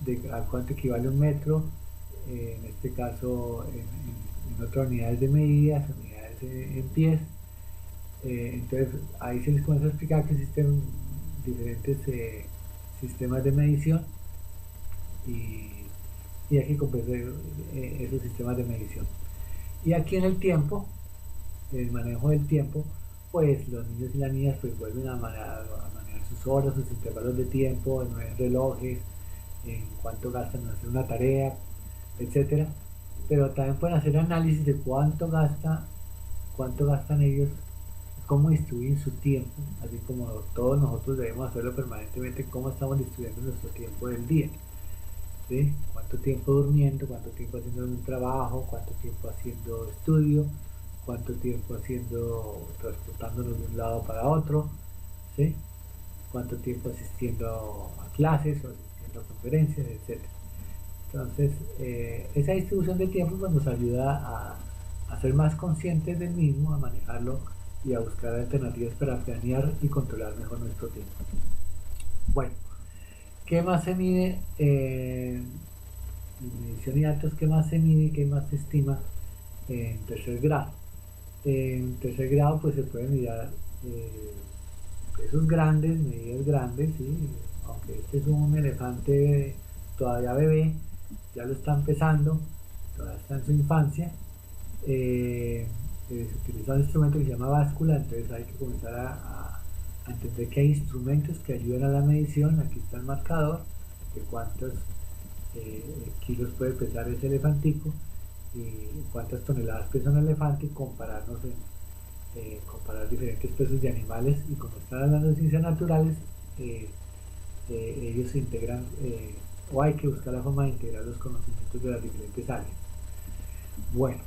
de a cuánto equivale un metro, en este caso en otras unidades de medidas, unidades en pies. Entonces ahí se les comienza a explicar que existen diferentes sistemas de medición y, y hay que comprender esos sistemas de medición. Y aquí en el tiempo, el manejo del tiempo, pues los niños y las niñas pues vuelven a manejar sus horas, sus intervalos de tiempo, en relojes, en cuánto gastan en hacer una tarea, etcétera. Pero también pueden hacer análisis de cuánto gastan ellos, cómo distribuyen su tiempo, así como todos nosotros debemos hacerlo permanentemente, cómo estamos distribuyendo nuestro tiempo del día, ¿sí? Cuánto tiempo durmiendo, cuánto tiempo haciendo un trabajo, cuánto tiempo haciendo estudio, cuánto tiempo transportándonos de un lado para otro, ¿sí? Cuánto tiempo asistiendo a clases o asistiendo a conferencias, etcétera. Entonces, esa distribución de tiempo pues, nos ayuda a ser más conscientes del mismo, a manejarlo y a buscar alternativas para planear y controlar mejor nuestro tiempo. Bueno, ¿qué más se mide? Medición y datos, ¿qué más se mide y qué más se estima en tercer grado? En tercer grado pues se pueden mirar pesos grandes, medidas grandes, ¿sí? Aunque este es un elefante todavía bebé, ya lo están pesando, todavía está en su infancia. Se utiliza un instrumento que se llama báscula, entonces hay que comenzar a entender que hay instrumentos que ayudan a la medición. Aquí está el marcador de cuántos kilos puede pesar ese elefantico y cuántas toneladas pesa un elefante, y compararnos comparar diferentes pesos de animales. Y como están hablando de ciencias naturales, ellos se integran o hay que buscar la forma de integrar los conocimientos de las diferentes áreas. Bueno,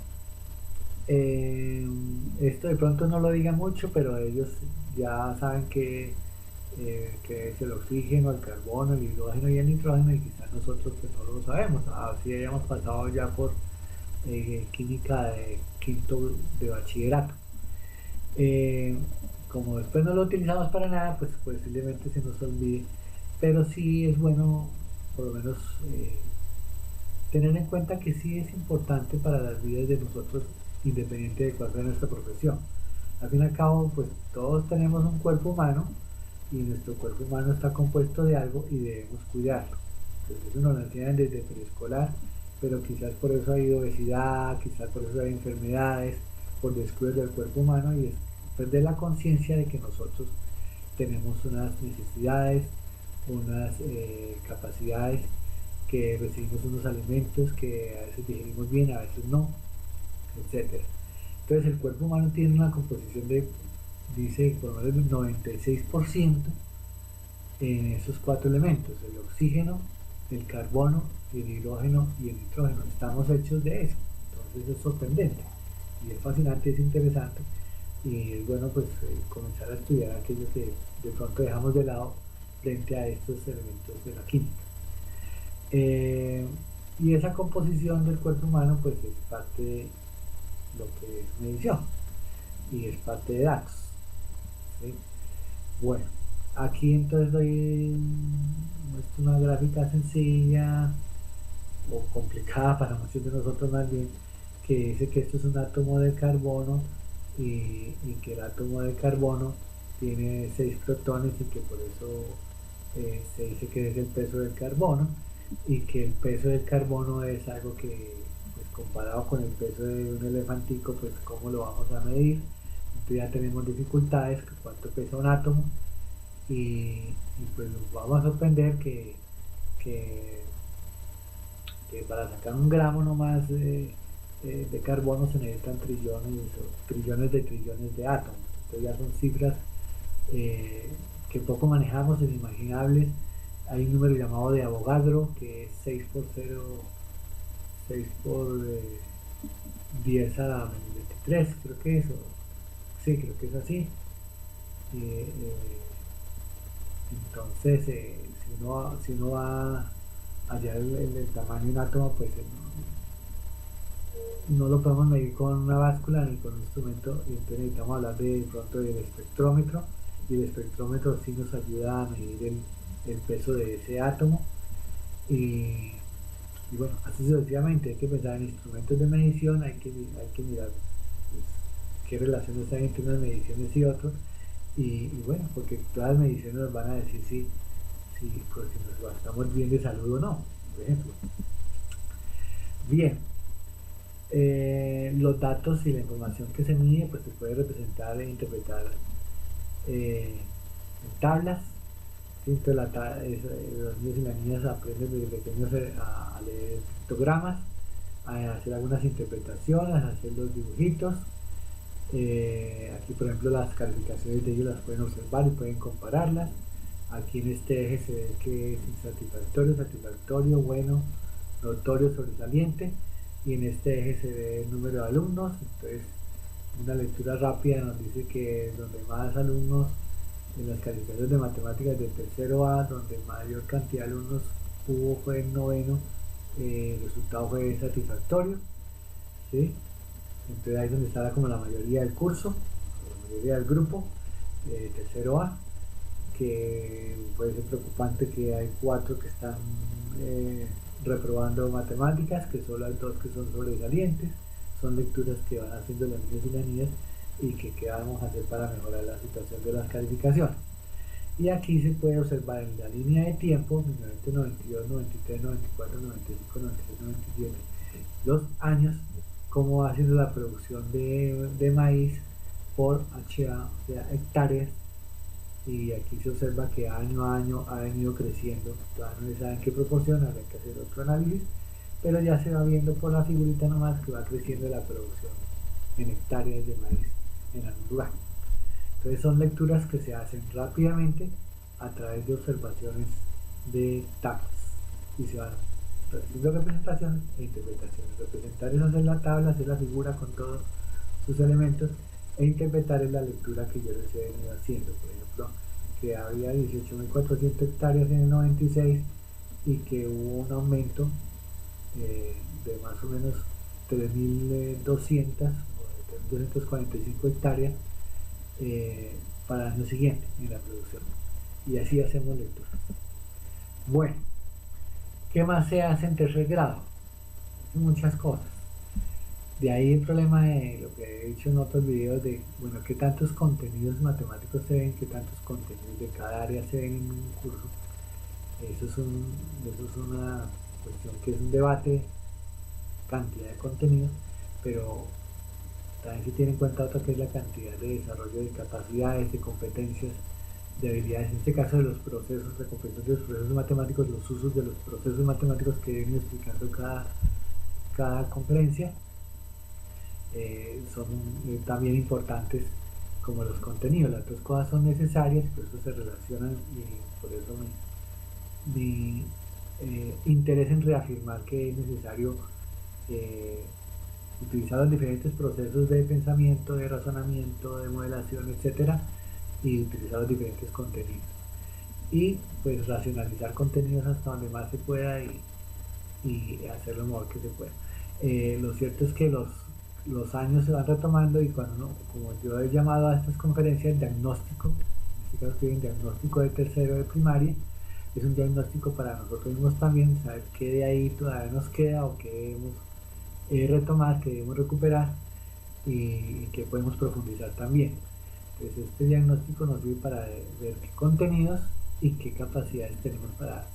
esto de pronto no lo diga mucho, pero ellos ya saben que es el oxígeno, el carbono, el hidrógeno y el nitrógeno, y quizás nosotros pues no lo sabemos, así hayamos pasado ya por química de quinto de bachillerato. Como después no lo utilizamos para nada, pues posiblemente se nos olvide, pero sí es bueno por lo menos tener en cuenta que sí es importante para las vidas de nosotros, independiente de cuál sea nuestra profesión. Al fin y al cabo, pues todos tenemos un cuerpo humano y nuestro cuerpo humano está compuesto de algo y debemos cuidarlo. Entonces eso nos lo enseñan desde preescolar, pero quizás por eso hay obesidad, quizás por eso hay enfermedades, por descuidos del cuerpo humano, y es perder la conciencia de que nosotros tenemos unas necesidades, unas capacidades que recibimos unos alimentos que a veces digerimos bien, a veces no, etcétera. Entonces el cuerpo humano tiene una composición de, dice, por lo menos 96% en esos cuatro elementos: el oxígeno, el carbono, el hidrógeno y el nitrógeno. Estamos hechos de eso. Entonces es sorprendente y es fascinante, es interesante, y es bueno pues comenzar a estudiar aquello que de pronto dejamos de lado frente a estos elementos de la química. Y esa composición del cuerpo humano pues es parte de lo que es medición y es parte de datos, ¿sí? Bueno, aquí entonces muestro una gráfica sencilla o complicada para muchos de nosotros más bien, que dice que esto es un átomo de carbono y que el átomo de carbono tiene 6 protones y que por eso se dice que es el peso del carbono, y que el peso del carbono es algo que, pues comparado con el peso de un elefantico, pues cómo lo vamos a medir. Entonces ya tenemos dificultades, que cuánto pesa un átomo, y pues nos vamos a sorprender que, que para sacar un gramo nomás de carbono se necesitan trillones o trillones de átomos. Entonces ya son cifras que poco manejamos, inimaginables. Hay un número llamado de Avogadro, que es 6 por 0, 6 por 10 a la 23, creo que es, sí, creo que es así. Entonces, si uno va a hallar el tamaño de un átomo, pues no lo podemos medir con una báscula ni con un instrumento, y entonces necesitamos hablar de pronto del espectrómetro, y el espectrómetro sí nos ayuda a medir el peso de ese átomo, y, y bueno, así sucesivamente. Hay que pensar en instrumentos de medición, hay que mirar pues, qué relaciones hay entre unas mediciones y otras, y bueno, porque todas las mediciones nos van a decir pues, si nos estamos bien de salud o no, por ejemplo. Bien, los datos y la información que se mide pues se puede representar e interpretar en tablas. ¿Sí? Entonces los niños y las niñas aprenden desde pequeños a leer pictogramas, a hacer algunas interpretaciones, a hacer los dibujitos. Aquí por ejemplo las calificaciones de ellos las pueden observar y pueden compararlas. Aquí en este eje se ve que es insatisfactorio, satisfactorio, bueno, notorio, sobresaliente, y en este eje se ve el número de alumnos. Entonces una lectura rápida nos dice que donde más alumnos en las calificaciones de matemáticas del tercero A, donde mayor cantidad de alumnos hubo fue el noveno, el resultado fue satisfactorio, ¿sí? Entonces ahí es donde está como la mayoría del curso, la mayoría del grupo, tercero A, que puede ser preocupante que hay 4 que están reprobando matemáticas, que solo hay 2 que son sobresalientes. Son lecturas que van haciendo los niños y las niñas y que qué vamos a hacer para mejorar la situación de las calificaciones. Y aquí se puede observar en la línea de tiempo, 1992, 93, 94, 95, 96, 97, los años, cómo va haciendo la producción de maíz por HA, o sea, hectáreas, y aquí se observa que año a año ha venido creciendo. Todavía no se sabe en qué proporción, habrá que hacer otro análisis, pero ya se va viendo por la figurita nomás que va creciendo la producción en hectáreas de maíz en algún lugar. Entonces son lecturas que se hacen rápidamente a través de observaciones de tablas, y se van haciendo representaciones e interpretaciones. Representar es hacer la tabla, hacer la figura con todos sus elementos, e interpretar es la lectura que yo les he venido haciendo. Por ejemplo, que había 18.400 hectáreas en el 96 y que hubo un aumento de más o menos 3.200 o 3.245 hectáreas para el año siguiente en la producción, y así hacemos lecturas. Bueno, ¿qué más se hace en tercer grado? Muchas cosas. De ahí el problema de lo que he dicho en otros videos de, bueno, qué tantos contenidos matemáticos se ven, qué tantos contenidos de cada área se ven en un curso. Eso es una cuestión que es un debate, cantidad de contenidos, pero también se tiene en cuenta otra, que es la cantidad de desarrollo de capacidades, de competencias de habilidades, en este caso de los procesos, la comprensión de los procesos matemáticos, los usos de los procesos matemáticos que vienen explicando cada conferencia, son también importantes como los contenidos. Las dos cosas son necesarias, por eso se relacionan y por eso mi interés en reafirmar que es necesario utilizar los diferentes procesos de pensamiento, de razonamiento, de modelación, etcétera, y utilizar los diferentes contenidos. Y pues racionalizar contenidos hasta donde más se pueda y hacer lo mejor que se pueda. Lo cierto es que los años se van retomando y cuando como yo he llamado a estas conferencias diagnóstico, en este caso estoy en diagnóstico de tercero de primaria, es un diagnóstico para nosotros mismos también, saber qué de ahí todavía nos queda o qué debemos retomar, qué debemos recuperar y qué podemos profundizar también. Entonces este diagnóstico nos sirve para ver qué contenidos y qué capacidades tenemos para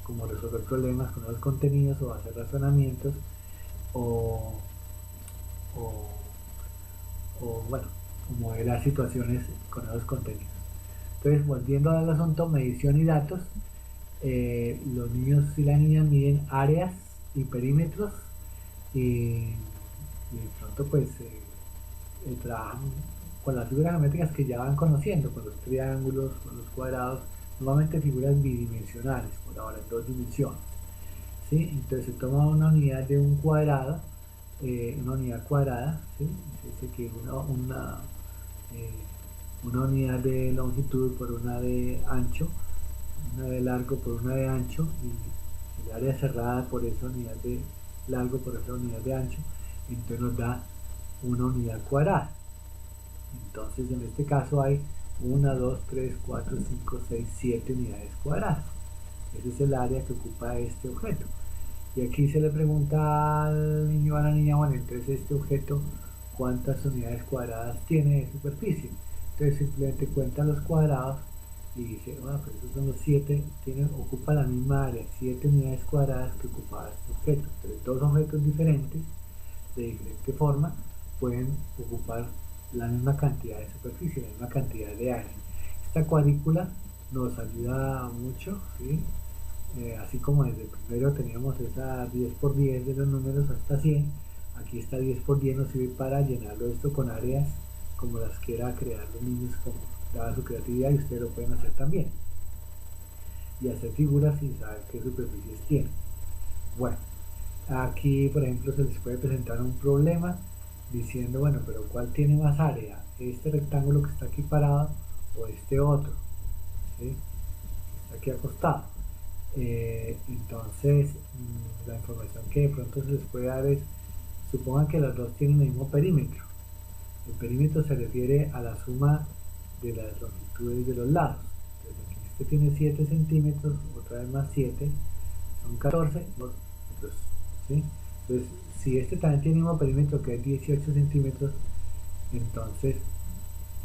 como resolver problemas con los contenidos o hacer razonamientos o bueno, modelar situaciones con esos contenidos. Entonces, volviendo al asunto, medición y datos, los niños y las niñas miden áreas y perímetros y de pronto pues trabajan con las figuras geométricas que ya van conociendo, con los triángulos, con los cuadrados, normalmente figuras bidimensionales, por ahora en 2 dimensiones. ¿Sí? Entonces se toma una unidad de un cuadrado, una unidad cuadrada, ¿sí? Se dice que una unidad de longitud por una de ancho, una de largo por una de ancho, y el área cerrada por esa unidad de largo por esa unidad de ancho, entonces nos da una unidad cuadrada. Entonces en este caso hay 1, 2, 3, 4, 5, 6, 7 unidades cuadradas. Ese es el área que ocupa este objeto. Y aquí se le pregunta al niño o a la niña, bueno, entonces este objeto, ¿cuántas unidades cuadradas tiene de superficie? Entonces simplemente cuenta los cuadrados y dice, bueno, pues esos son los 7, ocupa la misma área, 7 unidades cuadradas que ocupaba este objeto. Entonces dos objetos diferentes, de diferente forma, pueden ocupar la misma cantidad de superficie, la misma cantidad de área. Esta cuadrícula nos ayuda mucho, ¿sí? Así como desde el primero teníamos esa 10 por 10 de los números hasta 100, aquí esta 10 por 10 nos sirve para llenarlo esto con áreas como las quiera crear los niños, como dada su creatividad, y ustedes lo pueden hacer también. Y hacer figuras sin saber qué superficies tienen. Bueno, aquí por ejemplo se les puede presentar un problema diciendo, bueno, pero ¿cuál tiene más área? ¿Este rectángulo que está aquí parado o este otro? ¿Sí? Está aquí acostado. Entonces la información que de pronto se les puede dar es, supongan que los dos tienen el mismo perímetro. El perímetro se refiere a la suma de las longitudes de los lados. Entonces aquí este tiene 7 centímetros, otra vez más 7, son 14 centímetros, ¿sí? Entonces si este también tiene el mismo perímetro, que es 18 centímetros, entonces,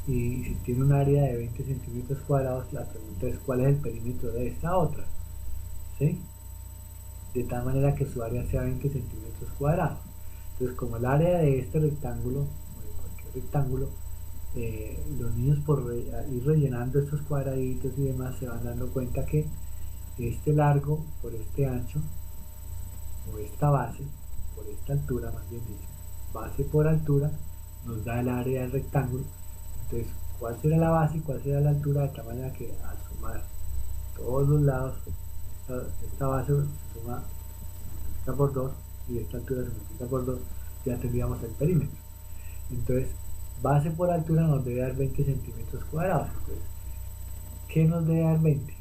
y si tiene un área de 20 centímetros cuadrados, la pregunta es ¿cuál es el perímetro de esta otra? ¿Sí? De tal manera que su área sea 20 centímetros cuadrados. Entonces, como el área de este rectángulo, o de cualquier rectángulo, los niños por ir rellenando estos cuadraditos y demás se van dando cuenta que este largo por este ancho, o esta base por esta altura, más bien dicho, base por altura, nos da el área del rectángulo. Entonces, ¿cuál será la base y cuál será la altura? De tal manera que al sumar todos los lados, esta base se suma, se multiplica por 2 y esta altura se multiplica por 2, ya tendríamos el perímetro. Entonces, base por altura nos debe dar 20 centímetros cuadrados. Entonces, ¿qué nos debe dar 20?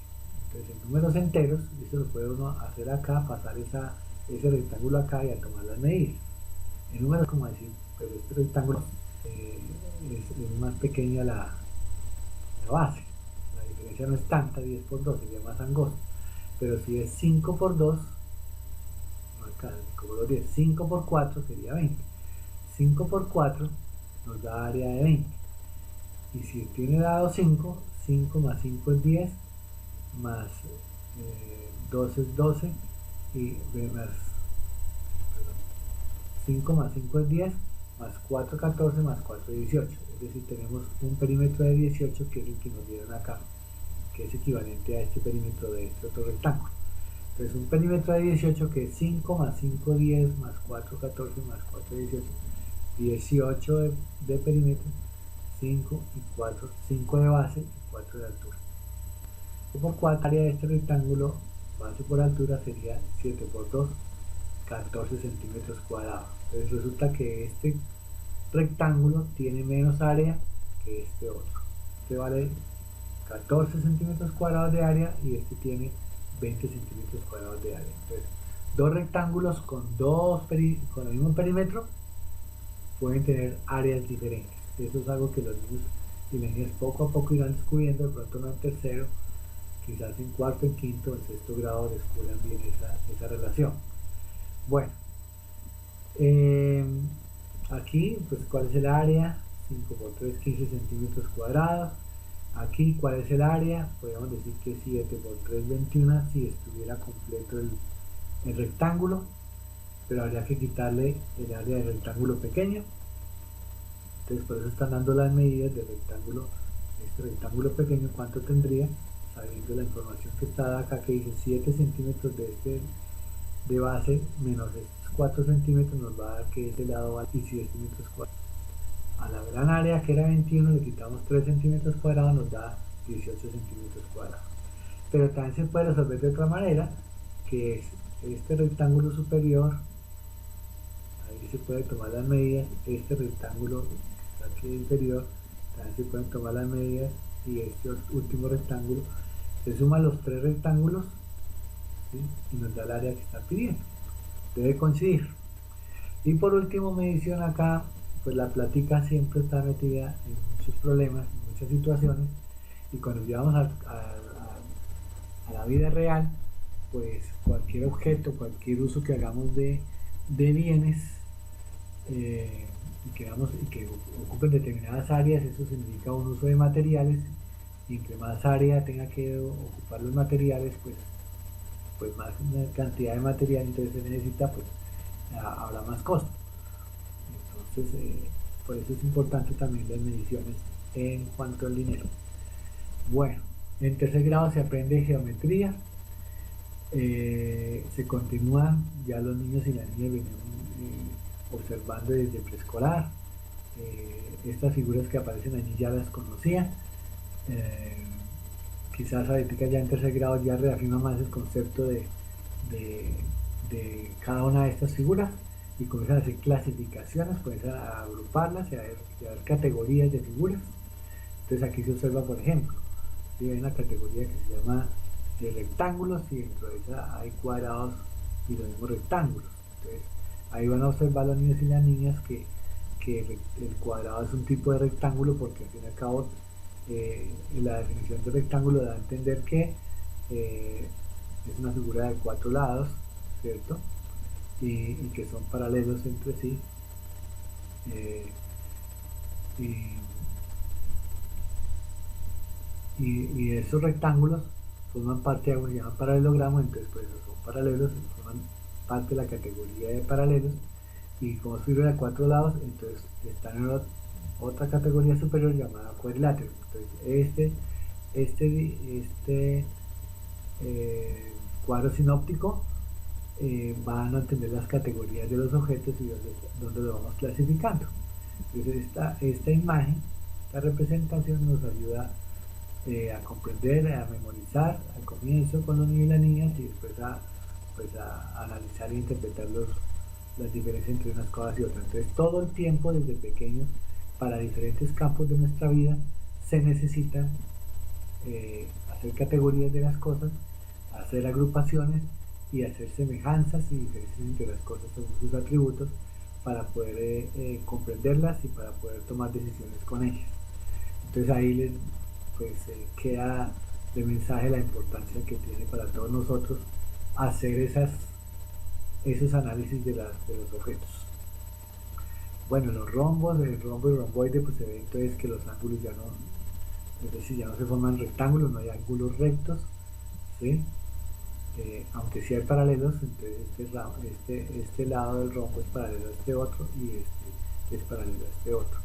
Entonces, en números enteros, eso lo puede uno hacer acá, pasar ese rectángulo acá y a tomar las medidas. En números, como decir, pero este rectángulo es más pequeña la base. La diferencia no es tanta, 10 por 2 sería más angosto. Pero si es 5 por 2, no acá, como los 10, 5 por 4 sería 20. 5 por 4 nos da área de 20. Y si tiene dado 5, 5 más 5 es 10, más 2 es 12, y más, perdón, 5 más 5 es 10, más 4 14, más 4 18. Es decir, tenemos un perímetro de 18 que es el que nos dieron acá que es equivalente a este perímetro de este otro rectángulo. Entonces un perímetro de 18 que es 5 más 5, 10 más 4, 14 más 4, 18, 18 de perímetro, 5 y 4, 5 de base y 4 de altura. Por 4, área de este rectángulo, base por altura, sería 7 por 2, 14 centímetros cuadrados. Entonces resulta que este rectángulo tiene menos área que este otro. Este vale 14 centímetros cuadrados de área y este tiene 20 centímetros cuadrados de área. Entonces, dos rectángulos con el mismo perímetro pueden tener áreas diferentes. Eso es algo que los niños y las niñas poco a poco irán descubriendo, de pronto no en tercero, quizás en cuarto, en quinto, en sexto grado descubran bien esa relación. Bueno, aquí, pues, ¿cuál es el área? 5 por 3, 15 centímetros cuadrados. Aquí, ¿cuál es el área? Podríamos decir que 7 por 3, 21, si estuviera completo el rectángulo, pero habría que quitarle el área del rectángulo pequeño. Entonces, por eso están dando las medidas del rectángulo, este rectángulo pequeño, ¿cuánto tendría? Sabiendo la información que está acá, que dice 7 centímetros de base menos estos 4 centímetros, nos va a dar que este lado vale 17 centímetros cuadrados. A la gran área, que era 21, le quitamos 3 centímetros cuadrados, nos da 18 centímetros cuadrados. Pero también se puede resolver de otra manera, que es este rectángulo superior, ahí se puede tomar las medidas, este rectángulo aquí inferior, también se pueden tomar las medidas, y este último rectángulo, se suman los tres rectángulos, ¿sí? Y nos da el área que está pidiendo. Debe coincidir. Y por último, medición acá, pues la plática siempre está metida en muchos problemas, en muchas situaciones, y cuando llevamos a la vida real, pues cualquier objeto, cualquier uso que hagamos de bienes, y que ocupen determinadas áreas, eso significa un uso de materiales, y entre más área tenga que ocupar los materiales, pues más cantidad de material entonces se necesita, pues habrá más costo. Entonces, por eso es importante también las mediciones en cuanto al dinero. Bueno, en tercer grado se aprende geometría, se continúa, ya los niños y las niñas vienen observando desde preescolar. Estas figuras que aparecen allí ya las conocían. Quizás ahorita ya en tercer grado ya reafirma más el concepto de cada una de estas figuras, y comienzan a hacer clasificaciones, comienzan a agruparlas y a ver categorías de figuras. Entonces aquí se observa, por ejemplo, hay una categoría que se llama de rectángulos, y dentro de esa hay cuadrados y los mismos rectángulos. Entonces ahí van a observar los niños y las niñas que el cuadrado es un tipo de rectángulo, porque al fin y al cabo la definición de rectángulo da a entender que es una figura de 4 lados, ¿cierto? Y que son paralelos entre sí, y esos rectángulos forman parte de algo que se llama paralelogramo. Entonces pues son paralelos, forman parte de la categoría de paralelos, y como es figura de 4 lados, entonces están en otra categoría superior llamada cuadrilátero. Entonces este cuadro sinóptico van a entender las categorías de los objetos y donde lo vamos clasificando. Entonces esta imagen, esta representación nos ayuda a comprender, a memorizar al comienzo con los niños y las niñas, y después a analizar e interpretar las diferencias entre unas cosas y otras. Entonces todo el tiempo desde pequeños, para diferentes campos de nuestra vida, se necesitan hacer categorías de las cosas, hacer agrupaciones y hacer semejanzas y diferencias entre las cosas según sus atributos, para poder comprenderlas y para poder tomar decisiones con ellas. Entonces ahí queda de mensaje la importancia que tiene para todos nosotros hacer esos análisis de los objetos. Bueno, los rombos, el rombo y romboide, pues se ve entonces que los ángulos ya no, es decir, ya no se forman rectángulos, no hay ángulos rectos, ¿sí? Aunque sí hay paralelos, entonces este lado del rombo es paralelo a este otro, y este es paralelo a este otro.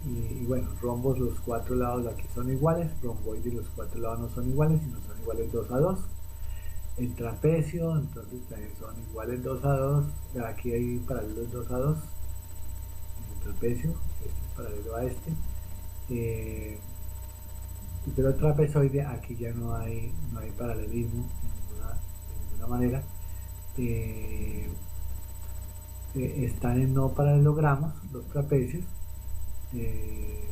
y bueno, rombos los cuatro lados aquí son iguales, romboides los cuatro lados no son iguales, sino son iguales 2 a 2. El trapecio, entonces también son iguales 2 a 2, aquí hay paralelos 2 a 2, en el trapecio, este es paralelo a este. Pero el trapezoide, aquí ya no hay paralelismo de ninguna manera. Están en no paralelogramos los trapecios, eh,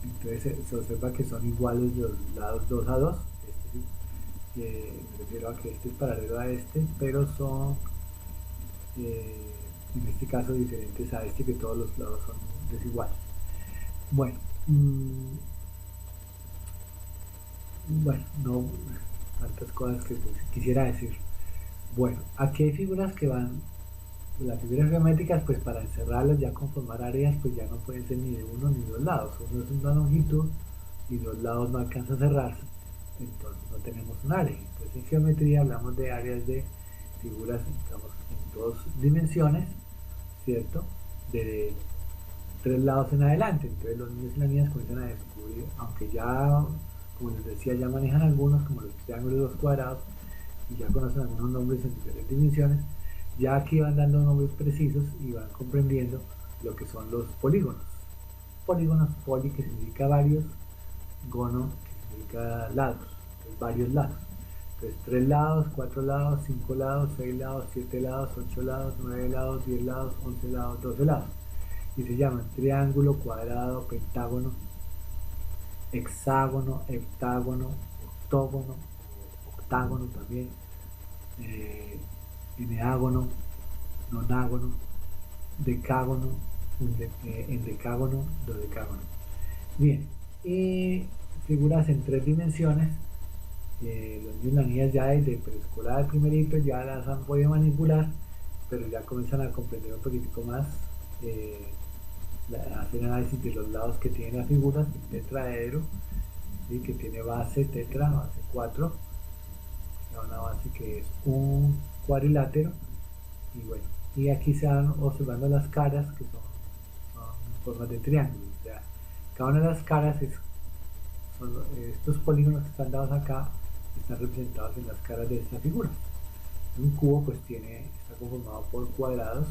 entonces se observa que son iguales los lados 2 a 2. Me refiero a que este es paralelo a este, pero son eh, en este caso diferentes a este, que todos los lados son desiguales. Bueno, bueno, no tantas cosas que pues, quisiera decir. Bueno, aquí hay figuras que van, las figuras geométricas, pues para encerrarlas, ya conformar áreas, pues ya no pueden ser ni de uno ni dos lados. Uno es una longitud y dos lados no alcanza a cerrarse, entonces no tenemos un área. Entonces en geometría hablamos de áreas de figuras, digamos, en dos dimensiones, ¿cierto? De tres lados en adelante. Entonces los niños y las niñas comienzan a descubrir, aunque ya, como les decía, ya manejan algunos, como los triángulos y los cuadrados, y ya conocen algunos nombres en diferentes dimensiones, ya aquí van dando nombres precisos y van comprendiendo lo que son los polígonos. Polígonos, poli, que significa varios, gono, que significa lados, entonces varios lados. Entonces 3 lados, 4 lados, 5 lados, 6 lados, 7 lados, 8 lados, 9 lados, 10 lados, 11 lados, 12 lados. Y se llaman triángulo, cuadrado, pentágono, hexágono, heptágono, octógono, octágono también, eneágono, nonágono, decágono, endecágono, dodecágono. Bien, y figuras en tres dimensiones, los niños y las niñas ya desde preescolar primerito ya las han podido manipular, pero ya comienzan a comprender un poquitico más, hacen análisis de los lados que tiene la figura, el tetraedro, ¿sí? Que tiene base tetra, base 4, una base que es un cuadrilátero, y bueno, y aquí se van observando las caras que son formas de triángulo. O sea, cada una de las caras son estos polígonos que están dados acá, están representados en las caras de esta figura. Un cubo pues está conformado por cuadrados,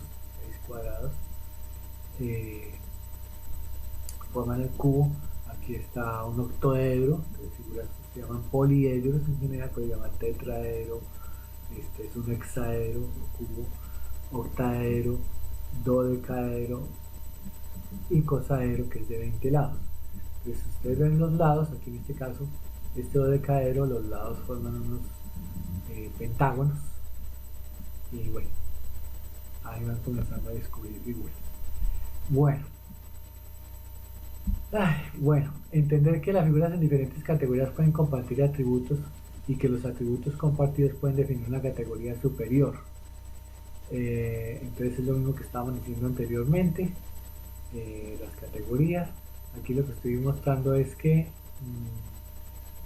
6 cuadrados, forman el cubo. Aquí está un octoedro, figuras que se llaman poliedros en general, puede llamar tetraedro, este es un hexaedro, un cubo, octaedro, dodecaedro y cosaedro, que es de 20 lados. Entonces, si ustedes ven los lados, aquí en este caso, este dodecaedro, los lados forman unos pentágonos, y bueno, ahí van comenzando a descubrir figuras. Bueno, entender que las figuras en diferentes categorías pueden compartir atributos y que los atributos compartidos pueden definir una categoría superior. Entonces es lo mismo que estábamos diciendo anteriormente, las categorías. Aquí lo que estoy mostrando es que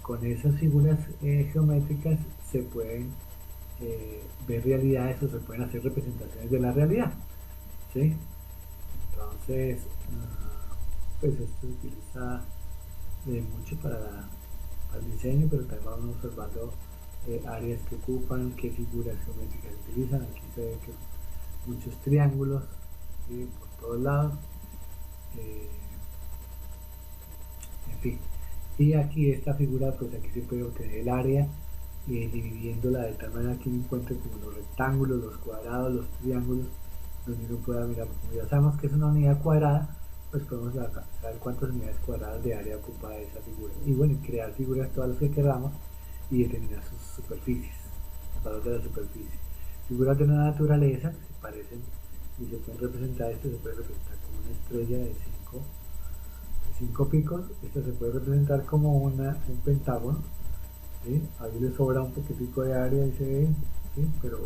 con esas figuras geométricas se pueden ver realidades o se pueden hacer representaciones de la realidad, ¿sí? Entonces, pues esto se utiliza mucho para el diseño, pero también vamos observando áreas que ocupan, qué figuras geométricas se utilizan. Aquí se ve que muchos triángulos, ¿sí? Por todos lados, eh, en fin. Y aquí esta figura, pues aquí se puede obtener el área, dividiéndola de tal manera que uno encuentre como los rectángulos, los cuadrados, los triángulos, donde uno pueda mirar. Como ya sabemos que es una unidad cuadrada, pues podemos saber cuántas unidades cuadradas de área ocupa esa figura. Y bueno, crear figuras todas las que queramos y determinar sus superficies, el valor de la superficie. Figuras de la naturaleza que se parecen y se pueden representar. Esto se puede representar como una estrella de 5 picos. Esto se puede representar como un pentágono, ¿sí? Ahí le sobra un poquitico de área y se ve, ¿sí? Pero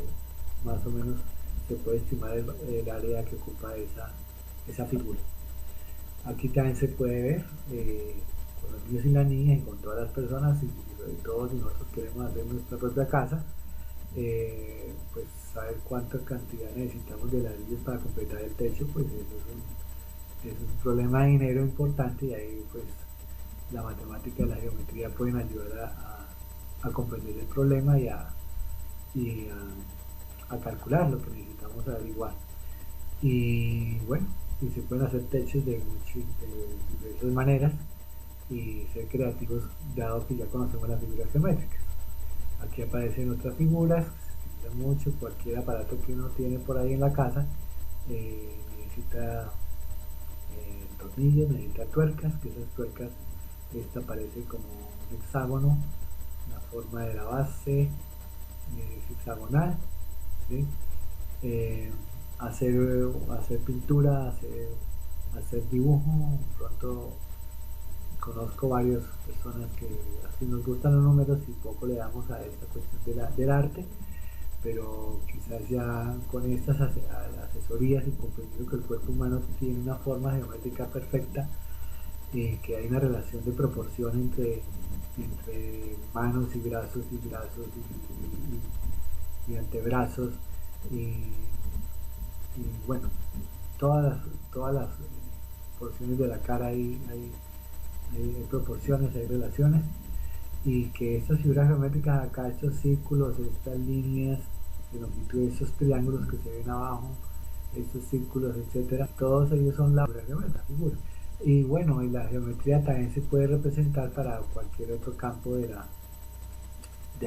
más o menos se puede estimar el área que ocupa esa figura. Aquí también se puede ver con los niños y las niñas y con todas las personas, y todos, si nosotros queremos hacer nuestra propia casa, pues saber cuánta cantidad necesitamos de ladrillos para completar el techo, pues eso es un problema de dinero importante y ahí pues la matemática y la geometría pueden ayudar a comprender el problema y a calcular lo que necesitamos averiguar. Y bueno, y se pueden hacer techos de diversas maneras y ser creativos dado que ya conocemos las figuras geométricas. Aquí aparecen otras figuras que se utilizan mucho. Cualquier aparato que uno tiene por ahí en la casa necesita tornillos, necesita tuercas, que esas tuercas, esta parece como un hexágono, la forma de la base es hexagonal, ¿sí? eh, hacer pintura, hacer dibujo. Pronto conozco varias personas que así nos gustan los números y poco le damos a esta cuestión del arte, pero quizás ya con estas asesorías y comprendiendo que el cuerpo humano tiene una forma geométrica perfecta, que hay una relación de proporción entre manos y brazos y antebrazos y, y bueno, todas las porciones de la cara hay proporciones, hay relaciones, y que estas figuras geométricas acá, estos círculos, estas líneas de longitud, estos triángulos que se ven abajo, estos círculos, etcétera, todos ellos son la figura. Y bueno, y la geometría también se puede representar para cualquier otro campo de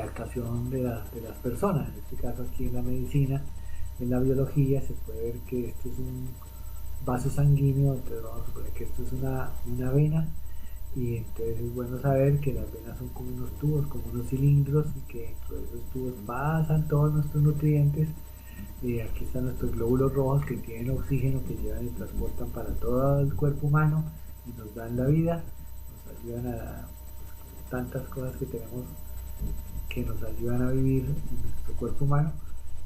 actuación de las personas. En este caso aquí en la medicina, en la biología, se puede ver que esto es un vaso sanguíneo, entonces vamos a suponer que esto es una vena, y entonces es bueno saber que las venas son como unos tubos, como unos cilindros, y que dentro de esos tubos pasan todos nuestros nutrientes. Y aquí están nuestros glóbulos rojos que tienen oxígeno, que llevan y transportan para todo el cuerpo humano y nos dan la vida, nos ayudan a pues, tantas cosas que tenemos que nos ayudan a vivir en nuestro cuerpo humano,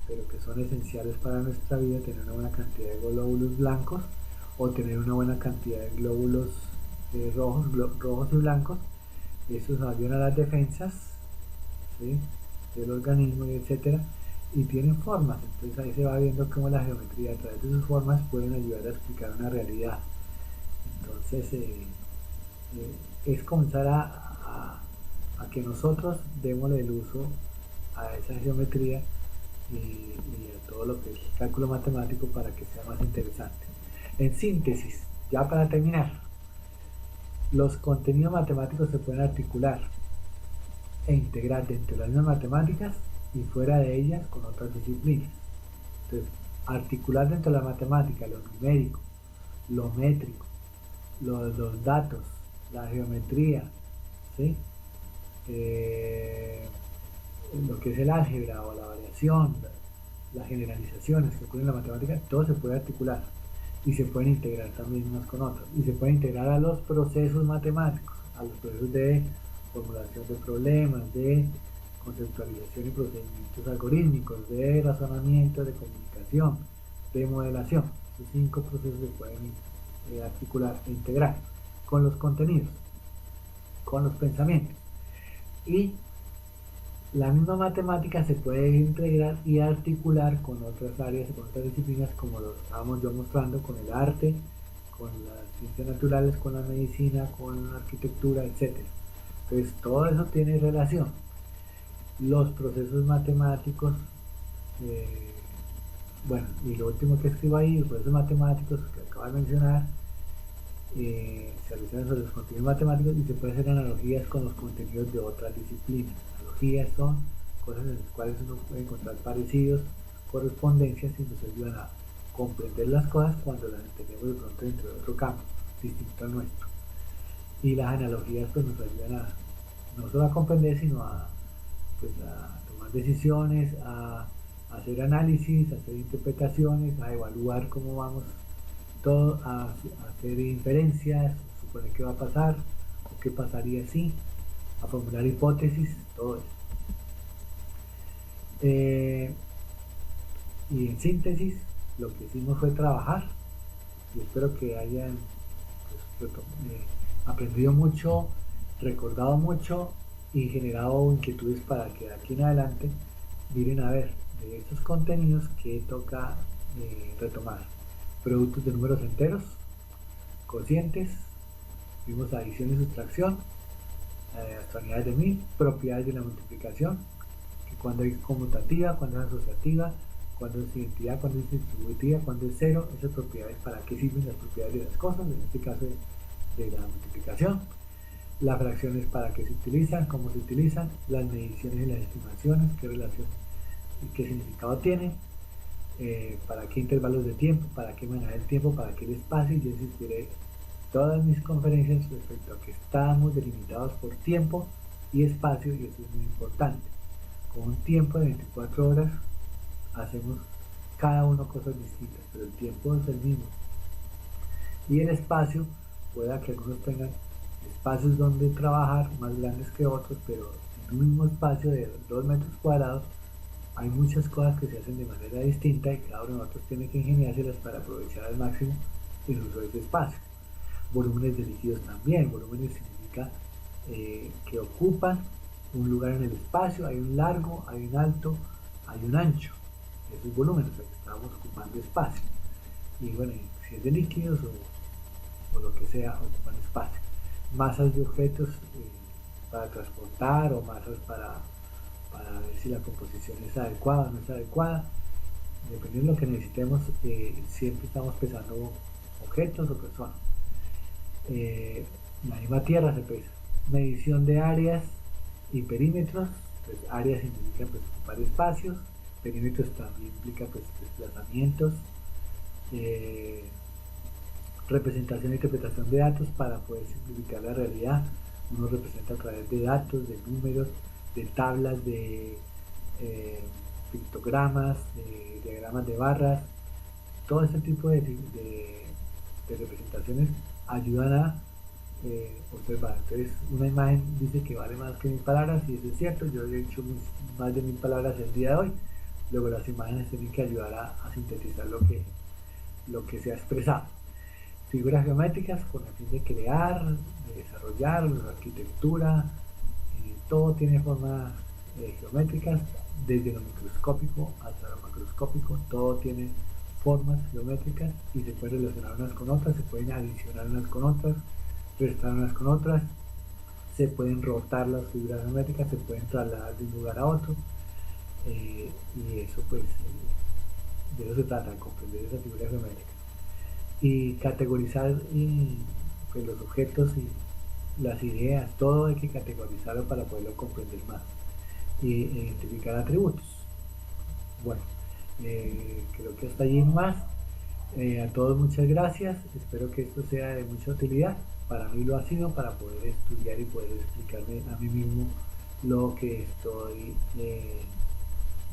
pero que son esenciales para nuestra vida: tener una buena cantidad de glóbulos blancos o tener una buena cantidad de glóbulos rojos y blancos. Eso nos ayuda a las defensas, ¿sí?, del organismo, y etcétera, y tienen formas. Entonces ahí se va viendo cómo la geometría a través de sus formas pueden ayudar a explicar una realidad. Entonces es comenzar a que nosotros demos el uso a esa geometría y a todo lo que es cálculo matemático para que sea más interesante. En síntesis, ya para terminar, los contenidos matemáticos se pueden articular e integrar dentro de las mismas matemáticas y fuera de ellas con otras disciplinas. Entonces, articular dentro de la matemática lo numérico, lo métrico, los datos, la geometría, ¿sí? Lo que es el álgebra o la variación, las generalizaciones que ocurren en la matemática, todo se puede articular y se pueden integrar también unas con otras, y se pueden integrar a los procesos matemáticos, a los procesos de formulación de problemas, de conceptualización y procedimientos algorítmicos, de razonamiento, de comunicación, de modelación. Estos 5 procesos se pueden articular e integrar con los contenidos, con los pensamientos. Y la misma matemática se puede integrar y articular con otras áreas, con otras disciplinas, como lo estábamos yo mostrando, con el arte, con las ciencias naturales, con la medicina, con la arquitectura, etc. Entonces todo eso tiene relación. Los procesos matemáticos, bueno, y lo último que escribo ahí, los procesos matemáticos que acabo de mencionar, se realizan sobre los contenidos matemáticos y se pueden hacer analogías con los contenidos de otras disciplinas. Analogías son cosas en las cuales uno puede encontrar parecidos, correspondencias, y nos ayudan a comprender las cosas cuando las entendemos de pronto dentro de otro campo distinto al nuestro. Y las analogías pues nos ayudan a no solo a comprender, sino pues, a tomar decisiones, a hacer análisis, a hacer interpretaciones, a evaluar cómo vamos todo, a hacer inferencias, a suponer qué va a pasar o qué pasaría si, a formular hipótesis, todo eso. Y en síntesis, lo que hicimos fue trabajar, y espero que hayan pues, aprendido mucho, recordado mucho y generado inquietudes para que de aquí en adelante miren a ver de estos contenidos que toca retomar: productos de números enteros, cocientes, vimos adición y sustracción, hasta unidades de 1000, propiedades de la multiplicación, que cuando es conmutativa, cuando es asociativa, cuando es identidad, cuando es distributiva, cuando es cero, esas propiedades, para qué sirven las propiedades de las cosas, en este caso de la multiplicación, las fracciones para qué se utilizan, cómo se utilizan, las mediciones y las estimaciones, qué relación y qué significado tienen, para qué intervalos de tiempo, para qué manejar el tiempo, para qué el espacio. Yo insistiré todas mis conferencias respecto a que estamos delimitados por tiempo y espacio, y eso es muy importante. Con un tiempo de 24 horas hacemos cada uno cosas distintas, pero el tiempo es el mismo. Y el espacio, pueda que algunos tengan espacios donde trabajar más grandes que otros, pero en un mismo espacio de 2 metros cuadrados hay muchas cosas que se hacen de manera distinta y cada uno de nosotros tiene que ingeniárselas para aprovechar al máximo el uso de ese espacio. Volúmenes de líquidos también. Volúmenes significa que ocupan un lugar en el espacio, hay un largo, hay un alto, hay un ancho. Esos volúmenes, o sea, que estamos ocupando espacio. Y bueno, si es de líquidos o lo que sea, ocupan espacio. Masas de objetos para transportar, o masas para ver si la composición es adecuada o no es adecuada. Dependiendo de lo que necesitemos, siempre estamos pesando objetos o personas. La misma tierra se pesa. Medición de áreas y perímetros. Pues áreas significan pues, ocupar espacios, perímetros también implica pues, desplazamientos, representación e interpretación de datos para poder simplificar la realidad. Uno representa a través de datos, de números, de tablas, de pictogramas, de diagramas de barras. Todo este tipo de representaciones ayudan a observar. Entonces, una imagen dice que vale más que 1000 palabras, y eso es cierto. Yo he hecho más de 1000 palabras el día de hoy. Luego las imágenes tienen que ayudar a sintetizar lo que se ha expresado. Figuras geométricas con el fin de crear, de desarrollar, la arquitectura, todo tiene formas geométricas, desde lo microscópico hasta lo macroscópico, todo tiene formas geométricas y se pueden relacionar unas con otras, se pueden adicionar unas con otras, restar unas con otras, se pueden rotar las figuras geométricas, se pueden trasladar de un lugar a otro, y eso pues de eso se trata, de comprender esas figuras geométricas y categorizar pues, los objetos y las ideas, todo hay que categorizarlo para poderlo comprender más y identificar atributos. Bueno, creo que hasta allí más. A todos muchas gracias, espero que esto sea de mucha utilidad. Para mí lo ha sido, para poder estudiar y poder explicarme a mí mismo lo que estoy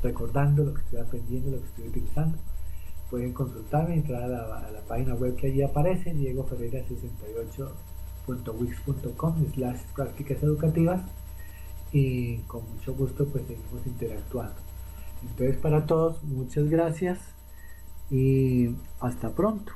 recordando, lo que estoy aprendiendo, lo que estoy utilizando. Pueden consultarme, entrar a la página web que allí aparece, diegoferreira68.wix.com/prácticas educativas, y con mucho gusto pues seguimos interactuando. Entonces, para todos, muchas gracias y hasta pronto.